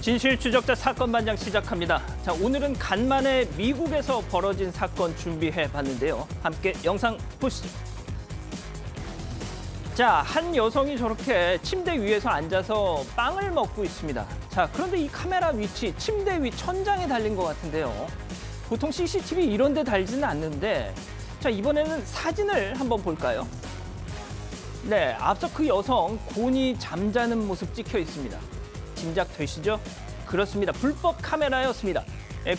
진실 추적자 사건 반장 시작합니다. 자, 오늘은 간만에 미국에서 벌어진 사건 준비해 봤는데요. 함께 영상 보시죠. 자, 한 여성이 저렇게 침대 위에서 앉아서 빵을 먹고 있습니다. 자, 그런데 이 카메라 위치 침대 위 천장에 달린 것 같은데요. 보통 CCTV 이런 데 달지는 않는데, 자, 이번에는 사진을 한번 볼까요? 네, 앞서 그 여성 곤히 잠자는 모습 찍혀 있습니다. 짐작되시죠? 그렇습니다. 불법 카메라였습니다.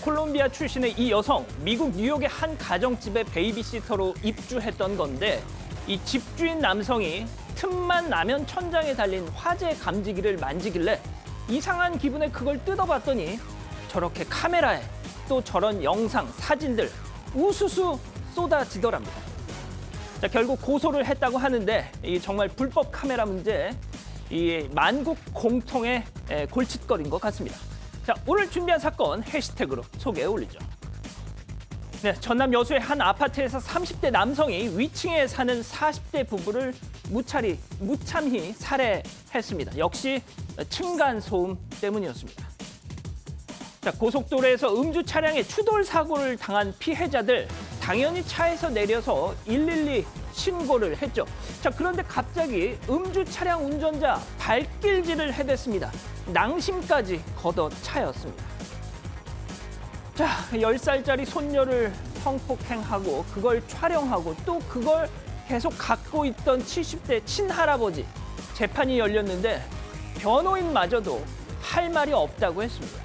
콜롬비아 출신의 이 여성, 미국 뉴욕의 한 가정집에 베이비시터로 입주했던 건데 이 집주인 남성이 틈만 나면 천장에 달린 화재 감지기를 만지길래 이상한 기분에 그걸 뜯어봤더니 저렇게 카메라에 또 저런 영상, 사진들 우수수 쏟아지더랍니다. 자, 결국 고소를 했다고 하는데 이 정말 불법 카메라 문제 이 만국 공통의 골칫거리인 것 같습니다. 자, 오늘 준비한 사건 해시태그로 소개해 올리죠. 네, 전남 여수의 한 아파트에서 30대 남성이 위층에 사는 40대 부부를 무참히 살해했습니다. 역시 층간소음 때문이었습니다. 자, 고속도로에서 음주 차량에 추돌 사고를 당한 피해자들 당연히 차에서 내려서 112 신고를 했죠. 자, 그런데 갑자기 음주 차량 운전자 발길질을 해댔습니다. 낭심까지 걷어차였습니다. 자, 10살짜리 손녀를 성폭행하고 그걸 촬영하고 또 그걸 계속 갖고 있던 70대 친할아버지. 재판이 열렸는데 변호인마저도 할 말이 없다고 했습니다.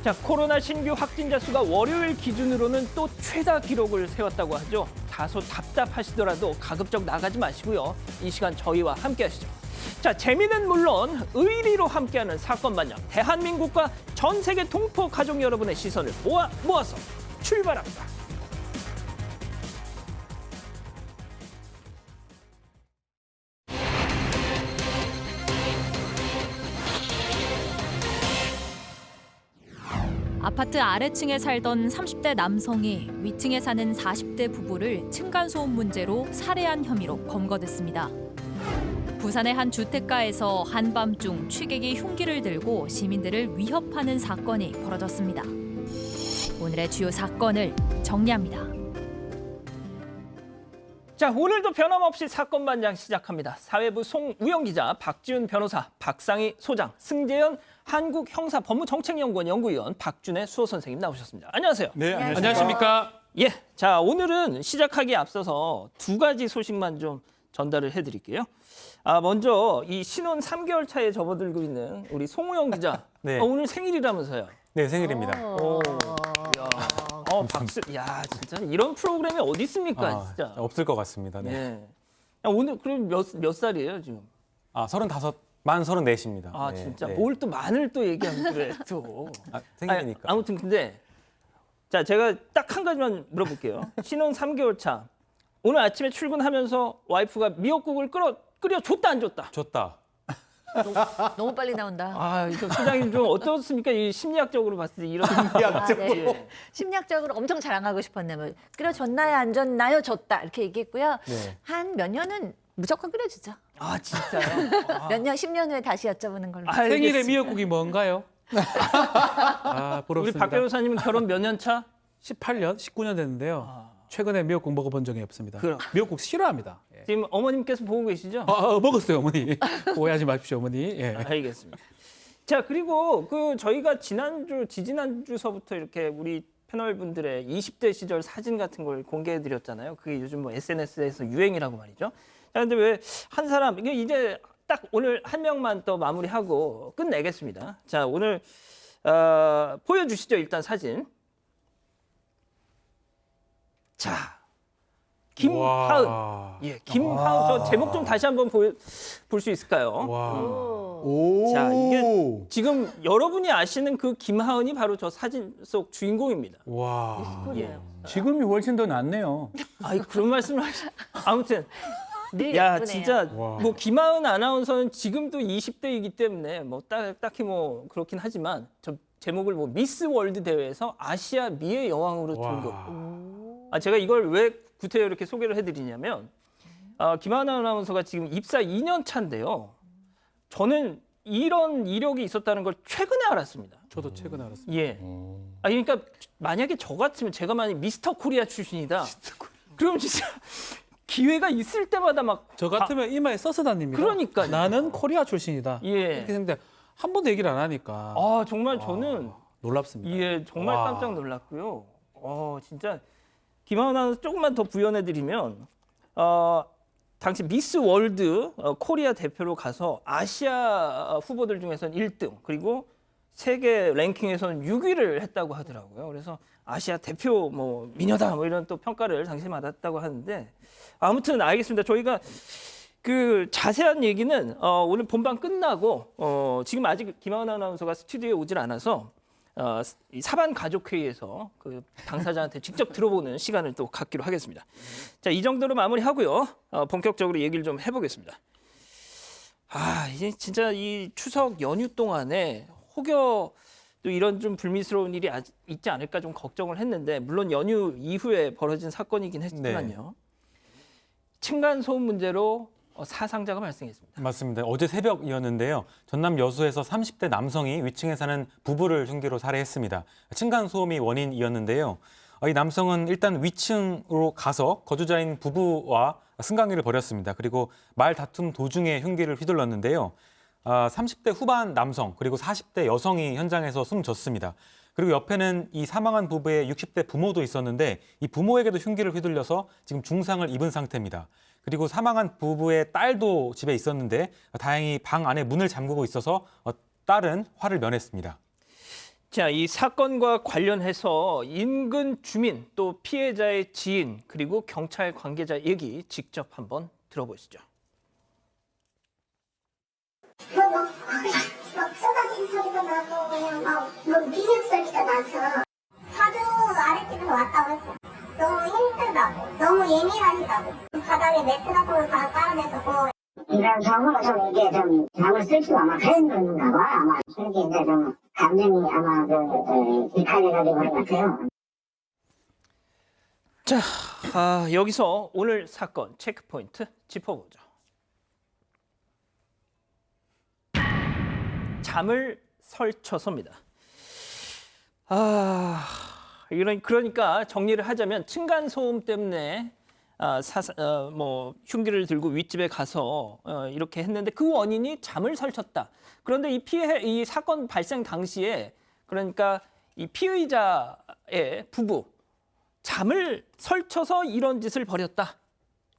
자, 코로나 신규 확진자 수가 월요일 기준으로는 또 최다 기록을 세웠다고 하죠. 다소 답답하시더라도 가급적 나가지 마시고요. 이 시간 저희와 함께 하시죠. 자, 재미는 물론 의리로 함께하는 사건 반장. 대한민국과 전 세계 동포 가족 여러분의 시선을 모아서 출발합니다. 아파트 아래층에 살던 30대 남성이 위층에 사는 40대 부부를 층간소음 문제로 살해한 혐의로 검거됐습니다. 부산의 한 주택가에서 한밤중 취객이 흉기를 들고 시민들을 위협하는 사건이 벌어졌습니다. 오늘의 주요 사건을 정리합니다. 자, 오늘도 변함없이 사건 반장 시작합니다. 사회부 송우영 기자, 박지훈 변호사, 박상희 소장, 승재현 한국형사법무정책연구원 연구위원, 박준혜 수호 선생님 나오셨습니다. 안녕하세요. 네, 안녕하십니까? 예, 자, 오늘은 시작하기에 앞서서 두 가지 소식만 좀 전달을 해드릴게요. 먼저 이 신혼 3개월 차에 접어들고 있는 우리 송우영 기자. 네. 오늘 생일이라면서요. 네, 생일입니다. 박수. 야, 진짜 이런 프로그램이 어디 있습니까, 진짜. 없을 것 같습니다. 네. 네. 야, 오늘 그럼 몇 살이에요, 지금? 35, 만 34입니다. 아, 네, 진짜 네. 뭘 또 만을 또 얘기하면 그래 또. 생일이니까. 아무튼 근데 자, 제가 딱 한 가지만 물어볼게요. 신혼 3개월 차. 오늘 아침에 출근하면서 와이프가 미역국을 끓여 줬다 안 줬다? 줬다. 너무 빨리 나온다. 아, 이거 소장님 좀 어떻습니까? 이 심리학적으로 봤을 때 이런 네. 심리학적으로 엄청 자랑하고 싶었네. 뭐 끓여줬나요, 안 줬나요, 줬다 이렇게 얘기했고요. 네. 한 몇 년은 무조건 끓여주죠. 아, 진짜요? 몇 년, 10년 후에 다시 여쭤보는 걸로. 생일의 미역국이 뭔가요? 아, 우리 부럽습니다. 박 변호사님은 결혼 몇 년 차? 18년, 19년 됐는데요. 최근에 미역국 먹어본 적이 없습니다. 그럼. 미역국 싫어합니다. 예. 지금 어머님께서 보고 계시죠? 먹었어요, 어머니. 오해하지 마십시오, 어머니. 예. 알겠습니다. 자, 그리고 저희가 지지난주서부터 이렇게 우리 패널분들의 20대 시절 사진 같은 걸 공개해 드렸잖아요. 그게 요즘 뭐 SNS에서 유행이라고 말이죠. 자, 근데 왜 한 사람, 이게 이제 딱 오늘 한 명만 또 마무리하고 끝내겠습니다. 자, 오늘 보여주시죠, 일단 사진. 자, 김하은. 와. 예, 김하은. 저 제목 좀 다시 한번 볼 수 있을까요? 와. 자, 이게 지금 여러분이 아시는 그 김하은이 바로 저 사진 속 주인공입니다. 와. 예. 지금이 훨씬 더 낫네요. 아이, 그런 말씀을 아무튼 늘 야, 예쁘네요. 진짜 와. 뭐 김하은 아나운서는 지금도 20대이기 때문에 뭐 딱히 뭐 그렇긴 하지만 저 제목을 뭐 미스 월드 대회에서 아시아 미의 여왕으로 등극. 제가 이걸 왜 구태여 이렇게 소개를 해드리냐면 김하은 아나운서가 지금 입사 2년 차인데요. 저는 이런 이력이 있었다는 걸 최근에 알았습니다. 저도 최근에 알았습니다. 예. 그러니까 만약에 저 같으면 제가 만약 미스터 코리아 출신이다. 그럼 진짜 기회가 있을 때마다 막 저 같으면 이마에 써서 다닙니다. 그러니까요. 나는 코리아 출신이다. 예. 이렇게 했는데 한 번도 얘기를 안 하니까 정말 저는 놀랍습니다. 예, 정말 와. 깜짝 놀랐고요. 진짜 김하은 아나운서 조금만 더 부연해드리면 당시 미스 월드 코리아 대표로 가서 아시아 후보들 중에서는 1등 그리고 세계 랭킹에서는 6위를 했다고 하더라고요. 그래서 아시아 대표 뭐 미녀다 뭐 이런 또 평가를 당시 받았다고 하는데 아무튼 알겠습니다. 저희가 그 자세한 얘기는 오늘 본방 끝나고 지금 아직 김하은 아나운서가 스튜디오에 오질 않아서 이 사반 가족 회의에서 그 당사자한테 직접 들어보는 시간을 또 갖기로 하겠습니다. 자, 이 정도로 마무리하고요. 본격적으로 얘기를 좀 해보겠습니다. 이제 진짜 이 추석 연휴 동안에 혹여 또 이런 좀 불미스러운 일이 있지 않을까 좀 걱정을 했는데 물론 연휴 이후에 벌어진 사건이긴 했지만요. 층간 소음 문제로 사상자가 발생했습니다. 맞습니다. 어제 새벽이었는데요. 전남 여수에서 30대 남성이 위층에 사는 부부를 흉기로 살해했습니다. 층간 소음이 원인이었는데요. 이 남성은 일단 위층으로 가서 거주자인 부부와 승강기를 벌였습니다. 그리고 말 다툼 도중에 흉기를 휘둘렀는데요. 30대 후반 남성 그리고 40대 여성이 현장에서 숨졌습니다. 그리고 옆에는 이 사망한 부부의 60대 부모도 있었는데 이 부모에게도 흉기를 휘둘려서 지금 중상을 입은 상태입니다. 그리고 사망한 부부의 딸도 집에 있었는데 다행히 방 안에 문을 잠그고 있어서 딸은 화를 면했습니다. 자, 이 사건과 관련해서 인근 주민 또 피해자의 지인 그리고 경찰 관계자 얘기 직접 한번 들어보시죠. 막 쏟아진 소리가 나고 그냥 막 비명 소리가 나서 하도 아랫집에서 왔다고 했어. 너무 힘들다고, 너무 예민하시다고. 바닥에 매트 같은 걸 다 깔아내서 이런 경우는 좀 이게 좀 잠을 쓸 수가 아마 그런 건가 봐. 아마 그렇게 이제 좀 감정이 아마 이탈해가지고 그런 것 같아요. 자, 여기서 오늘 사건 체크포인트 짚어보죠. 잠을 설쳐서입니다. 그러니까 정리를 하자면 층간 소음 때문에 흉기를 들고 윗집에 가서 이렇게 했는데 그 원인이 잠을 설쳤다. 그런데 이 사건 발생 당시에 그러니까 이 피의자의 부부 잠을 설쳐서 이런 짓을 벌였다.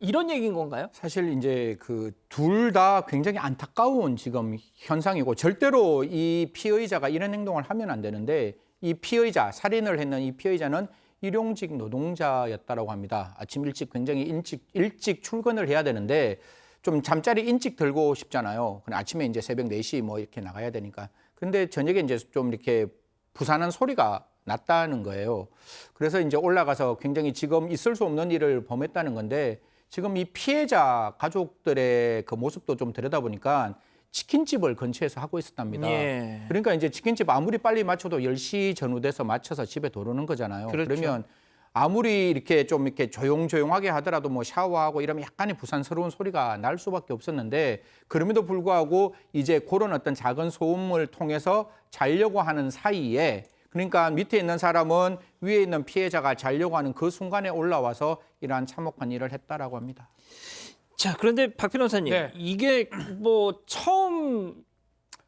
이런 얘기인 건가요? 사실 이제 그 둘 다 굉장히 안타까운 지금 현상이고 절대로 이 피의자가 이런 행동을 하면 안 되는데 이 피의자, 살인을 했는 이 피의자는 일용직 노동자였다라고 합니다. 아침 일찍 굉장히 일찍 출근을 해야 되는데 좀 잠자리 일찍 들고 싶잖아요. 아침에 이제 새벽 4시 뭐 이렇게 나가야 되니까. 근데 저녁에 이제 좀 이렇게 부사는 소리가 났다는 거예요. 그래서 이제 올라가서 굉장히 지금 있을 수 없는 일을 범했다는 건데 지금 이 피해자 가족들의 그 모습도 좀 들여다보니까 치킨집을 근처에서 하고 있었답니다. 예. 그러니까 이제 치킨집 아무리 빨리 맞춰도 10시 전후 돼서 맞춰서 집에 도르는 거잖아요. 그렇죠. 그러면 아무리 이렇게 좀 이렇게 조용조용하게 하더라도 뭐 샤워하고 이러면 약간의 부산스러운 소리가 날 수밖에 없었는데 그럼에도 불구하고 이제 그런 어떤 작은 소음을 통해서 자려고 하는 사이에 그러니까 밑에 있는 사람은 위에 있는 피해자가 자려고 하는 그 순간에 올라와서 이러한 참혹한 일을 했다라고 합니다. 자, 그런데 박 변호사님, 네. 이게 뭐 처음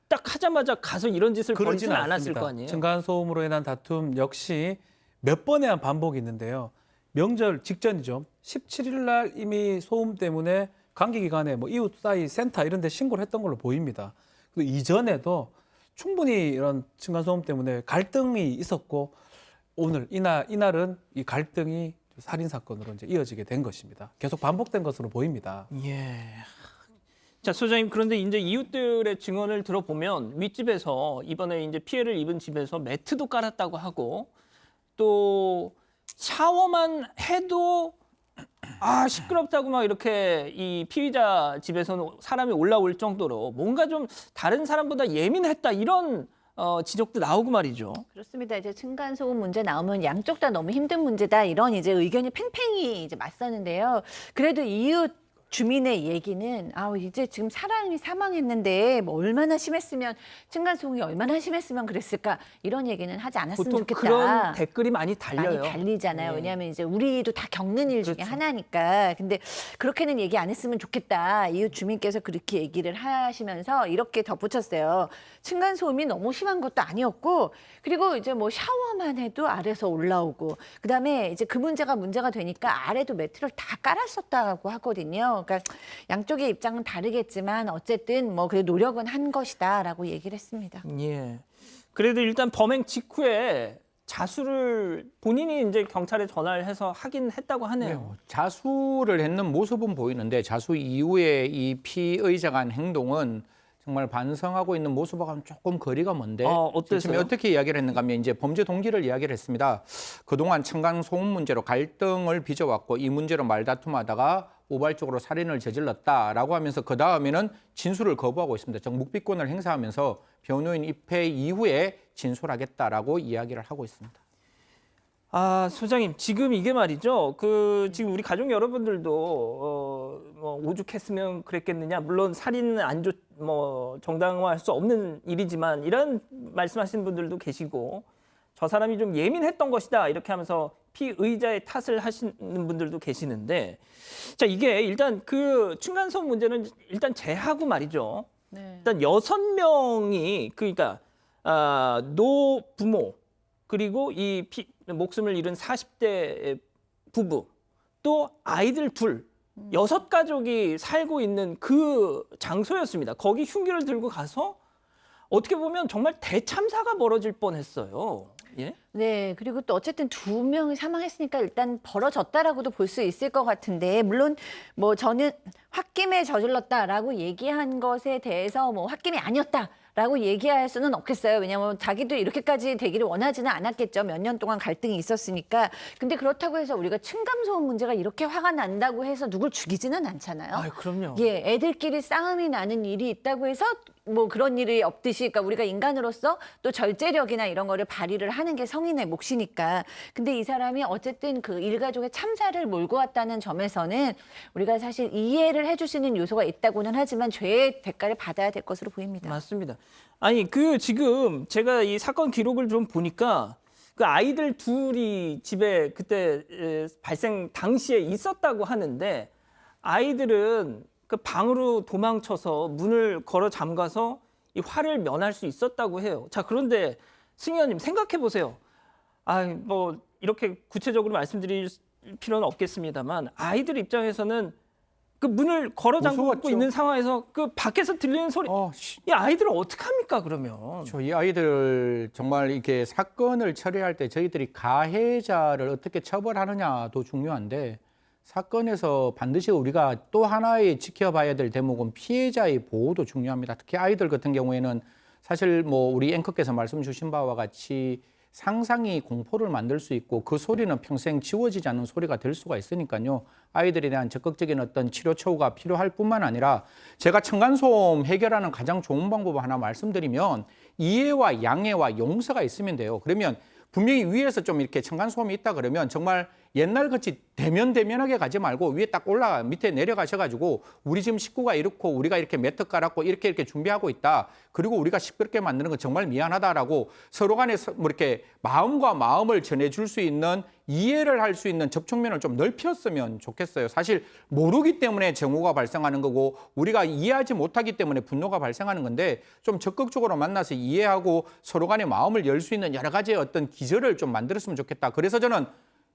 딱 하자마자 가서 이런 짓을 벌이지는 않았을 거 아니에요? 층간 소음으로 인한 다툼 역시 몇 번에 한 반복이 있는데요. 명절 직전이죠. 17일 날 이미 소음 때문에 관계 기관에 뭐 이웃 사이 센터 이런 데 신고를 했던 걸로 보입니다. 그리고 이전에도 충분히 이런 층간 소음 때문에 갈등이 있었고 오늘 이날은 이 갈등이 살인 사건으로 이제 이어지게 된 것입니다. 계속 반복된 것으로 보입니다. 예. 자, 소장님, 그런데 이제 이웃들의 증언을 들어보면 윗집에서 이번에 이제 피해를 입은 집에서 매트도 깔았다고 하고 또 샤워만 해도 시끄럽다고 막 이렇게 이 피의자 집에서는 사람이 올라올 정도로 뭔가 좀 다른 사람보다 예민했다 이런 지적도 나오고 말이죠. 그렇습니다. 이제 층간소음 문제 나오면 양쪽 다 너무 힘든 문제다 이런 이제 의견이 팽팽히 이제 맞서는데요. 그래도 이웃 주민의 얘기는 이제 지금 사람이 사망했는데 뭐 얼마나 심했으면 층간소음이 얼마나 심했으면 그랬을까 이런 얘기는 하지 않았으면 보통 좋겠다. 그런 댓글이 많이 달려요. 많이 달리잖아요. 네. 왜냐하면 이제 우리도 다 겪는 일 중에 그렇죠. 하나니까. 근데 그렇게는 얘기 안 했으면 좋겠다. 이웃 주민께서 그렇게 얘기를 하시면서 이렇게 덧붙였어요. 층간소음이 너무 심한 것도 아니었고, 그리고 이제 뭐 샤워만 해도 아래서 올라오고, 그다음에 이제 그 문제가 되니까 아래도 매트를 다 깔았었다고 하거든요. 그러니까 양쪽의 입장은 다르겠지만 어쨌든 뭐 그래도 노력은 한 것이다라고 얘기를 했습니다. 예. 그래도 일단 범행 직후에 자수를 본인이 이제 경찰에 전화를 해서 하긴 했다고 하네요. 자수를 했는 모습은 보이는데 자수 이후에 이 피의자가 한 행동은 정말 반성하고 있는 모습하고는 조금 거리가 먼데 어때서요? 지금 어떻게 이야기를 했는가 하면 이제 범죄 동기를 이야기를 했습니다. 그동안 층간소음 문제로 갈등을 빚어왔고 이 문제로 말다툼하다가 우발적으로 살인을 저질렀다라고 하면서 그 다음에는 진술을 거부하고 있습니다. 즉 묵비권을 행사하면서 변호인 입회 이후에 진술하겠다라고 이야기를 하고 있습니다. 소장님, 지금 이게 말이죠. 지금 우리 가족 여러분들도 뭐 오죽했으면 그랬겠느냐. 물론 살인은 정당화할 수 없는 일이지만 이런 말씀하시는 분들도 계시고 저 사람이 좀 예민했던 것이다 이렇게 하면서 피의자의 탓을 하시는 분들도 계시는데, 자 이게 일단 그 층간소음 문제는 일단 제하고 말이죠. 네. 일단 6명이 그러니까 노 부모 그리고 이 목숨을 잃은 40대 부부 또 아이들 둘 6가족이 살고 있는 그 장소였습니다. 거기 흉기를 들고 가서 어떻게 보면 정말 대참사가 벌어질 뻔했어요. 예? 네, 그리고 또 어쨌든 2명이 사망했으니까 일단 벌어졌다라고도 볼 수 있을 것 같은데, 물론 뭐 저는 홧김에 저질렀다라고 얘기한 것에 대해서 뭐 홧김이 아니었다라고 얘기할 수는 없겠어요. 왜냐하면 자기도 이렇게까지 되기를 원하지는 않았겠죠. 몇 년 동안 갈등이 있었으니까. 근데 그렇다고 해서 우리가 층간소음 문제가 이렇게 화가 난다고 해서 누굴 죽이지는 않잖아요. 그럼요. 예, 애들끼리 싸움이 나는 일이 있다고 해서 뭐 그런 일이 없듯이, 그러니까 우리가 인간으로서 또 절제력이나 이런 거를 발휘를 하는 게 성인의 몫이니까. 근데 이 사람이 어쨌든 그 일가족의 참사를 몰고 왔다는 점에서는 우리가 사실 이해를 해줄 수 있는 요소가 있다고는 하지만 죄의 대가를 받아야 될 것으로 보입니다. 맞습니다. 아니 지금 제가 이 사건 기록을 좀 보니까 그 아이들 둘이 집에 그때 발생 당시에 있었다고 하는데, 아이들은 그 방으로 도망쳐서 문을 걸어 잠가서 이 화를 면할 수 있었다고 해요. 자, 그런데 승 의원님 생각해 보세요. 뭐 이렇게 구체적으로 말씀드릴 필요는 없겠습니다만 아이들 입장에서는 그 문을 걸어 잠그고 무서웠죠. 있는 상황에서 그 밖에서 들리는 소리, 이 아이들은 어떡합니까 그러면? 이 아이들 정말 이렇게 사건을 처리할 때 저희들이 가해자를 어떻게 처벌하느냐도 중요한데, 사건에서 반드시 우리가 또 하나의 지켜봐야 될 대목은 피해자의 보호도 중요합니다. 특히 아이들 같은 경우에는 사실 뭐 우리 앵커께서 말씀 주신 바와 같이 상상이 공포를 만들 수 있고 그 소리는 평생 지워지지 않는 소리가 될 수가 있으니까요. 아이들에 대한 적극적인 어떤 치료 처우가 필요할 뿐만 아니라, 제가 층간소음 해결하는 가장 좋은 방법을 하나 말씀드리면 이해와 양해와 용서가 있으면 돼요. 그러면 분명히 위에서 좀 이렇게 층간소음이 있다 그러면 정말 옛날같이 대면하게 가지 말고 위에 딱 올라가 밑에 내려가셔가지고 우리 지금 식구가 이렇고 우리가 이렇게 매트 깔았고 이렇게 준비하고 있다. 그리고 우리가 시끄럽게 만드는 건 정말 미안하다라고 서로 간에 뭐 이렇게 마음과 마음을 전해줄 수 있는, 이해를 할 수 있는 접촉면을 좀 넓혔으면 좋겠어요. 사실 모르기 때문에 정오가 발생하는 거고 우리가 이해하지 못하기 때문에 분노가 발생하는 건데, 좀 적극적으로 만나서 이해하고 서로 간에 마음을 열 수 있는 여러 가지의 어떤 기절을 좀 만들었으면 좋겠다. 그래서 저는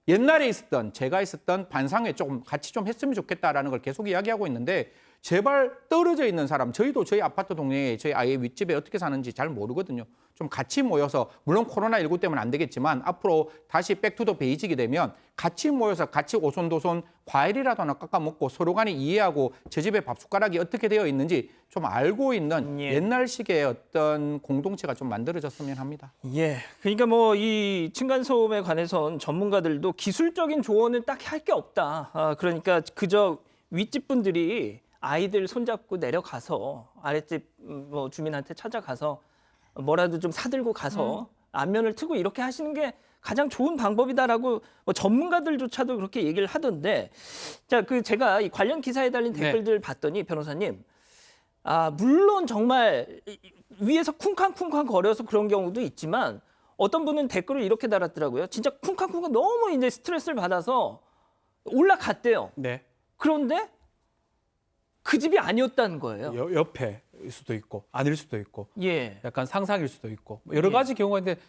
옛날에 있었던, 제가 있었던 반상회 조금 같이 좀 했으면 좋겠다라는 걸 계속 이야기하고 있는데, 제발 떨어져 있는 사람, 저희도 저희 아파트 동네에 저희 아이 윗집에 어떻게 사는지 잘 모르거든요. 좀 같이 모여서, 물론 코로나19 때문에 안 되겠지만 앞으로 다시 백투더 베이직이 되면 같이 모여서 같이 오손도손 과일이라도 하나 깎아 먹고 서로 간에 이해하고 저 집에 밥 숟가락이 어떻게 되어 있는지 좀 알고 있는 옛날식의 어떤 공동체가 좀 만들어졌으면 합니다. 예, 그러니까 뭐 이 층간소음에 관해선 전문가들도 기술적인 조언은 딱히 할 게 없다. 그러니까 그저 윗집 분들이 아이들 손잡고 내려가서 아랫집 뭐 주민한테 찾아가서 뭐라도 좀 사들고 가서 안면을 트고 이렇게 하시는 게 가장 좋은 방법이다라고 뭐 전문가들조차도 그렇게 얘기를 하던데, 자, 제가 이 관련 기사에 달린 네. 댓글들 봤더니 변호사님, 물론 정말 위에서 쿵쾅쿵쾅 거려서 그런 경우도 있지만 어떤 분은 댓글을 이렇게 달았더라고요. 진짜 쿵쾅쿵쾅 너무 이제 스트레스를 받아서 올라갔대요. 네. 그런데 그 집이 아니었다는 거예요. 옆에일 수도 있고 아닐 수도 있고 예. 약간 상상일 수도 있고 뭐 여러 예. 가지 경우가 있는데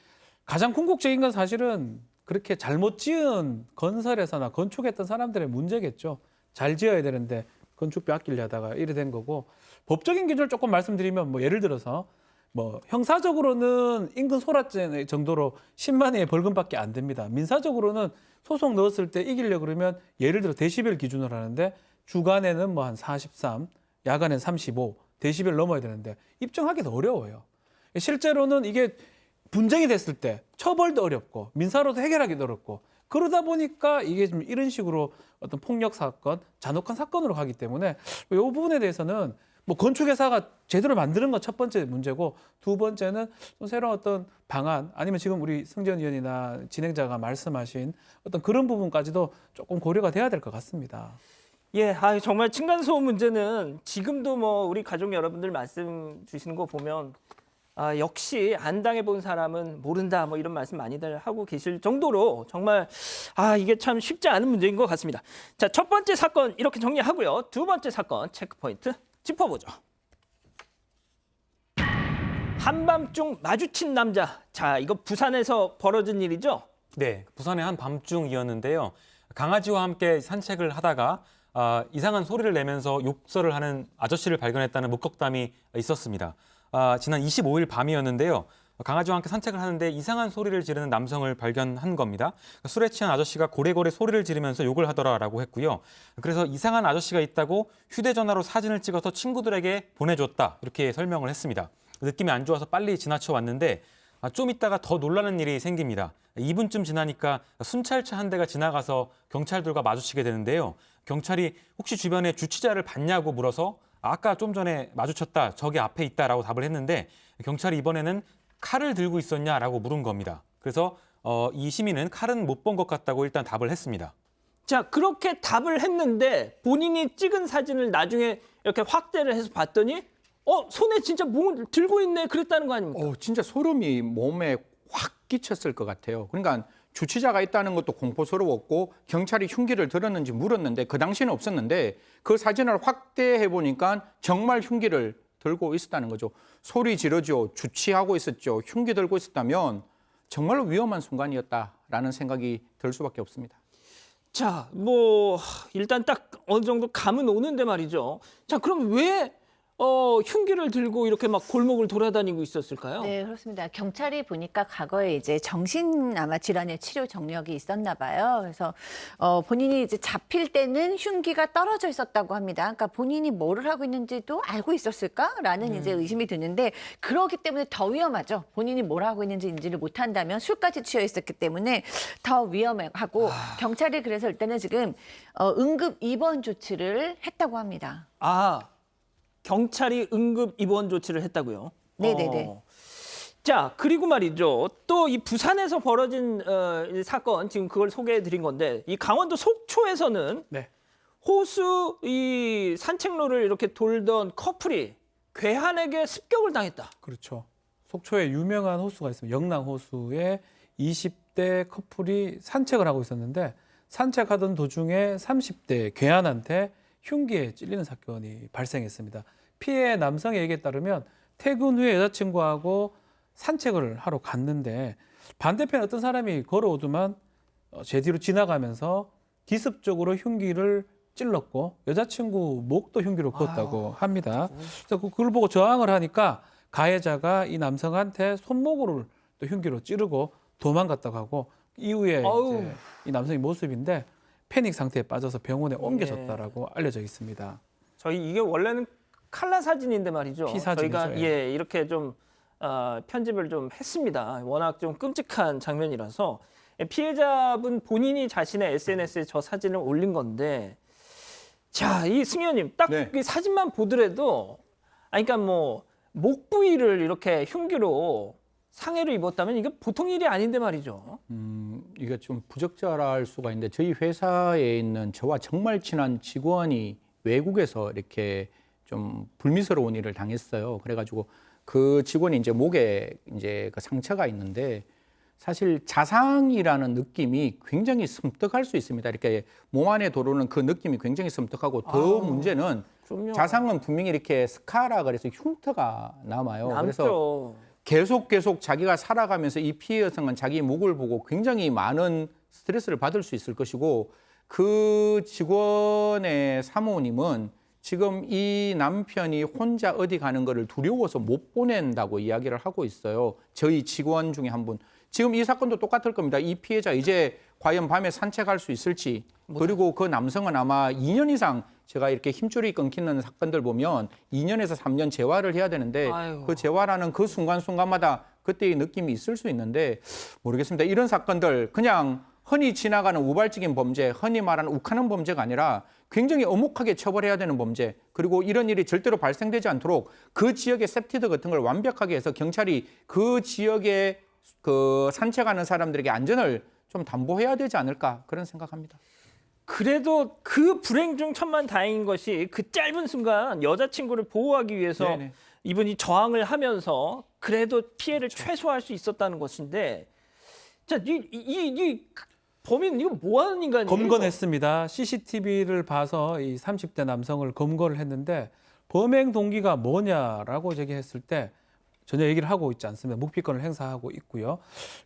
가장 궁극적인 건 사실은 그렇게 잘못 지은 건설회사나 건축했던 사람들의 문제겠죠. 잘 지어야 되는데 건축비 아끼려 하다가 이래 된 거고 법적인 기준을 조금 말씀드리면 뭐 예를 들어서 뭐 형사적으로는 인근 소라죄 정도로 10만 원의 벌금밖에 안 됩니다. 민사적으로는 소송 넣었을 때 이기려고 그러면 예를 들어 데시벨 기준으로 하는데 주간에는 뭐 한 43, 야간엔 35 데시벨 넘어야 되는데 입증하기도 어려워요. 실제로는 이게 분쟁이 됐을 때 처벌도 어렵고 민사로도 해결하기도 어렵고 그러다 보니까 이게 좀 이런 식으로 어떤 폭력 사건, 잔혹한 사건으로 가기 때문에 이 부분에 대해서는 뭐 건축회사가 제대로 만드는 건 첫 번째 문제고 두 번째는 좀 새로운 어떤 방안 아니면 지금 우리 승전 의원이나 진행자가 말씀하신 어떤 그런 부분까지도 조금 고려가 돼야 될 것 같습니다. 예, 정말 층간소음 문제는 지금도 뭐 우리 가족 여러분들 말씀 주시는 거 보면 역시 안 당해본 사람은 모른다 뭐 이런 말씀 많이들 하고 계실 정도로 정말 이게 참 쉽지 않은 문제인 것 같습니다. 자, 첫 번째 사건 이렇게 정리하고요. 두 번째 사건 체크포인트 짚어보죠. 한밤중 마주친 남자. 자, 이거 부산에서 벌어진 일이죠? 네, 부산의 한 밤중이었는데요. 강아지와 함께 산책을 하다가 이상한 소리를 내면서 욕설을 하는 아저씨를 발견했다는 목격담이 있었습니다. 지난 25일 밤이었는데요. 강아지와 함께 산책을 하는데 이상한 소리를 지르는 남성을 발견한 겁니다. 술에 취한 아저씨가 고래고래 소리를 지르면서 욕을 하더라라고 했고요. 그래서 이상한 아저씨가 있다고 휴대전화로 사진을 찍어서 친구들에게 보내줬다 이렇게 설명을 했습니다. 느낌이 안 좋아서 빨리 지나쳐 왔는데 좀 있다가 더 놀라는 일이 생깁니다. 2분쯤 지나니까 순찰차 한 대가 지나가서 경찰들과 마주치게 되는데요. 경찰이 혹시 주변에 주치자를 봤냐고 물어서 아까 좀 전에 마주쳤다, 저기 앞에 있다라고 답을 했는데 경찰이 이번에는 칼을 들고 있었냐라고 물은 겁니다. 그래서 이 시민은 칼은 못 본 것 같다고 일단 답을 했습니다. 자, 그렇게 답을 했는데 본인이 찍은 사진을 나중에 이렇게 확대를 해서 봤더니 손에 진짜 뭘 들고 있네 그랬다는 거 아닙니까? 진짜 소름이 몸에 확 끼쳤을 것 같아요. 그러니까 주치자가 있다는 것도 공포스러웠고 경찰이 흉기를 들었는지 물었는데 그 당시에는 없었는데 그 사진을 확대해 보니까 정말 흉기를 들고 있었다는 거죠. 소리 지르죠. 주치하고 있었죠. 흉기 들고 있었다면 정말로 위험한 순간이었다라는 생각이 들 수밖에 없습니다. 자, 뭐 일단 딱 어느 정도 감은 오는데 말이죠. 자, 그럼 왜 흉기를 들고 이렇게 막 골목을 돌아다니고 있었을까요? 네, 그렇습니다. 경찰이 보니까 과거에 이제 정신 아마 질환의 치료 정력이 있었나 봐요. 그래서 본인이 이제 잡힐 때는 흉기가 떨어져 있었다고 합니다. 그러니까 본인이 뭐를 하고 있는지도 알고 있었을까라는 이제 의심이 드는데 그러기 때문에 더 위험하죠. 본인이 뭘 하고 있는지 인지를 못한다면 술까지 취해 있었기 때문에 더 위험하고 경찰이 그래서 일단은 지금 응급 입원 조치를 했다고 합니다. 경찰이 응급 입원 조치를 했다고요? 네네네. 자, 그리고 말이죠. 또 이 부산에서 벌어진 이 사건 지금 그걸 소개해 드린 건데 이 강원도 속초에서는 네. 호수 이 산책로를 이렇게 돌던 커플이 괴한에게 습격을 당했다. 그렇죠. 속초에 유명한 호수가 있습니다. 영랑호수에 20대 커플이 산책을 하고 있었는데 산책하던 도중에 30대 괴한한테 흉기에 찔리는 사건이 발생했습니다. 피해 남성의 얘기에 따르면 퇴근 후에 여자친구하고 산책을 하러 갔는데 반대편에 어떤 사람이 걸어오더만 제 뒤로 지나가면서 기습적으로 흉기를 찔렀고 여자친구 목도 흉기로 그었다고 합니다. 그래서 그걸 보고 저항을 하니까 가해자가 이 남성한테 손목으로 또 흉기로 찌르고 도망갔다고 하고 이후에 이제 이 남성의 모습인데 패닉 상태에 빠져서 병원에 옮겨졌다라고 알려져 있습니다. 저희 이게 원래는 칼라 사진인데 말이죠. 피사진이죠. 저희가 이렇게 좀 편집을 좀 했습니다. 워낙 좀 끔찍한 장면이라서 피해자분 본인이 자신의 SNS에 저 사진을 올린 건데, 자, 이 승 의원님 딱 이 사진만 보더라도, 그러니까 뭐 목 부위를 이렇게 흉기로 상해를 입었다면 이게 보통 일이 아닌데 말이죠. 이게 좀 부적절할 수가 있는데 저희 회사에 있는 저와 정말 친한 직원이 외국에서 이렇게 좀 불미스러운 일을 당했어요. 그래가지고 그 직원이 이제 목에 이제 그 상처가 있는데 사실 자상이라는 느낌이 굉장히 섬뜩할 수 있습니다. 이렇게 몸 안에 들어오는 그 느낌이 굉장히 섬뜩하고 더 문제는 그럼요. 자상은 분명히 이렇게 스카라 그래서 흉터가 남아요. 그래서 남죠. 계속 자기가 살아가면서 이 피해 여성은 자기 목을 보고 굉장히 많은 스트레스를 받을 수 있을 것이고 그 직원의 사모님은 지금 이 남편이 혼자 어디 가는 거를 두려워서 못 보낸다고 이야기를 하고 있어요. 저희 직원 중에 한 분. 지금 이 사건도 똑같을 겁니다. 이 피해자 이제 과연 밤에 산책할 수 있을지 그리고 그 남성은 아마 2년 이상 제가 이렇게 힘줄이 끊기는 사건들 보면 2년에서 3년 재활을 해야 되는데 아이고. 그 재활하는 그 순간순간마다 그때의 느낌이 있을 수 있는데 모르겠습니다. 이런 사건들 그냥 흔히 지나가는 우발적인 범죄, 흔히 말하는 욱하는 범죄가 아니라 굉장히 엄혹하게 처벌해야 되는 범죄 그리고 이런 일이 절대로 발생되지 않도록 그 지역의 세프티드 같은 걸 완벽하게 해서 경찰이 그 지역에 그 산책하는 사람들에게 안전을 좀 담보해야 되지 않을까 그런 생각합니다. 그래도 그 불행 중 천만다행인 것이 그 짧은 순간 여자친구를 보호하기 위해서 네네. 이분이 저항을 하면서 그래도 피해를 최소화할 수 있었다는 것인데 자, 이 범인 이거 뭐 하는 인간이에요? 검거했습니다. CCTV를 봐서 이 30대 남성을 검거를 했는데 범행 동기가 뭐냐라고 제기했을 때 전혀 얘기를 하고 있지 않습니다. 묵비권을 행사하고 있고요.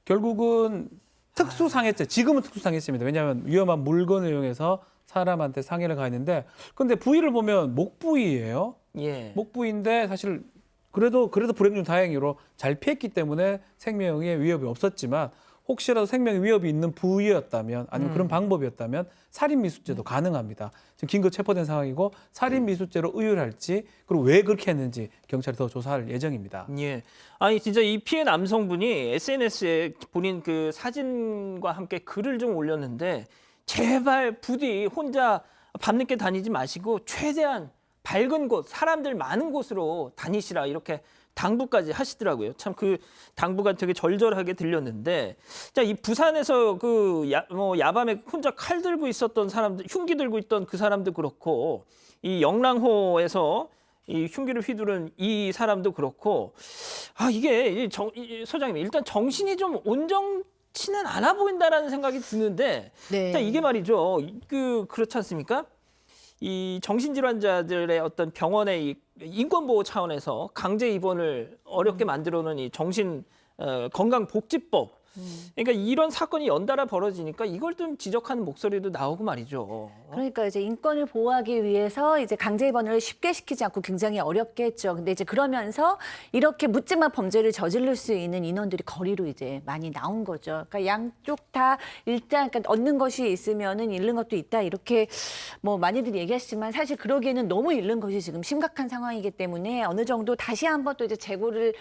결국은 특수상해죄, 지금은 특수상해죄입니다. 왜냐하면 위험한 물건을 이용해서 사람한테 상해를 가했는데 근데 부위를 보면 목 부위예요. 예. 목 부위인데 사실 그래도 불행 중 다행히로 잘 피했기 때문에 생명에 위협이 없었지만 혹시라도 생명에 위협이 있는 부위였다면 아니면 그런 방법이었다면 살인미수죄도 가능합니다. 지금 긴급 체포된 상황이고 살인미수죄로 의율할지 그리고 왜 그렇게 했는지 경찰이 더 조사할 예정입니다. 예. 아니 진짜 이 피해 남성분이 SNS에 본인 그 사진과 함께 글을 좀 올렸는데 제발 부디 혼자 밤늦게 다니지 마시고 최대한 밝은 곳, 사람들 많은 곳으로 다니시라 이렇게 당부까지 하시더라고요. 참 그 당부가 되게 절절하게 들렸는데, 자, 이 부산에서 그 야밤에 혼자 칼 들고 있었던 사람들, 흉기 들고 있던 그 사람도 그렇고, 이 영랑호에서 이 흉기를 휘두른 이 사람도 그렇고, 아 이게 소장님 일단 정신이 좀 온전치는 않아 보인다라는 생각이 드는데, 네. 자 이게 말이죠. 그렇지 않습니까? 이 정신질환자들의 어떤 병원의 이 인권보호 차원에서 강제 입원을 어렵게 만들어놓은 이 건강복지법. 그러니까 이런 사건이 연달아 벌어지니까 이걸 좀 지적하는 목소리도 나오고 말이죠. 그러니까 이제 인권을 보호하기 위해서 이제 강제 입원을 쉽게 시키지 않고 굉장히 어렵게 했죠. 근데 이제 그러면서 이렇게 묻지마 범죄를 저지를 수 있는 인원들이 거리로 이제 많이 나온 거죠. 그러니까 양쪽 다 일단 그러니까 얻는 것이 있으면은 잃는 것도 있다 이렇게 뭐 많이들 얘기하시지만 사실 그러기에는 너무 잃는 것이 지금 심각한 상황이기 때문에 어느 정도 다시 한번 또 이제 재고를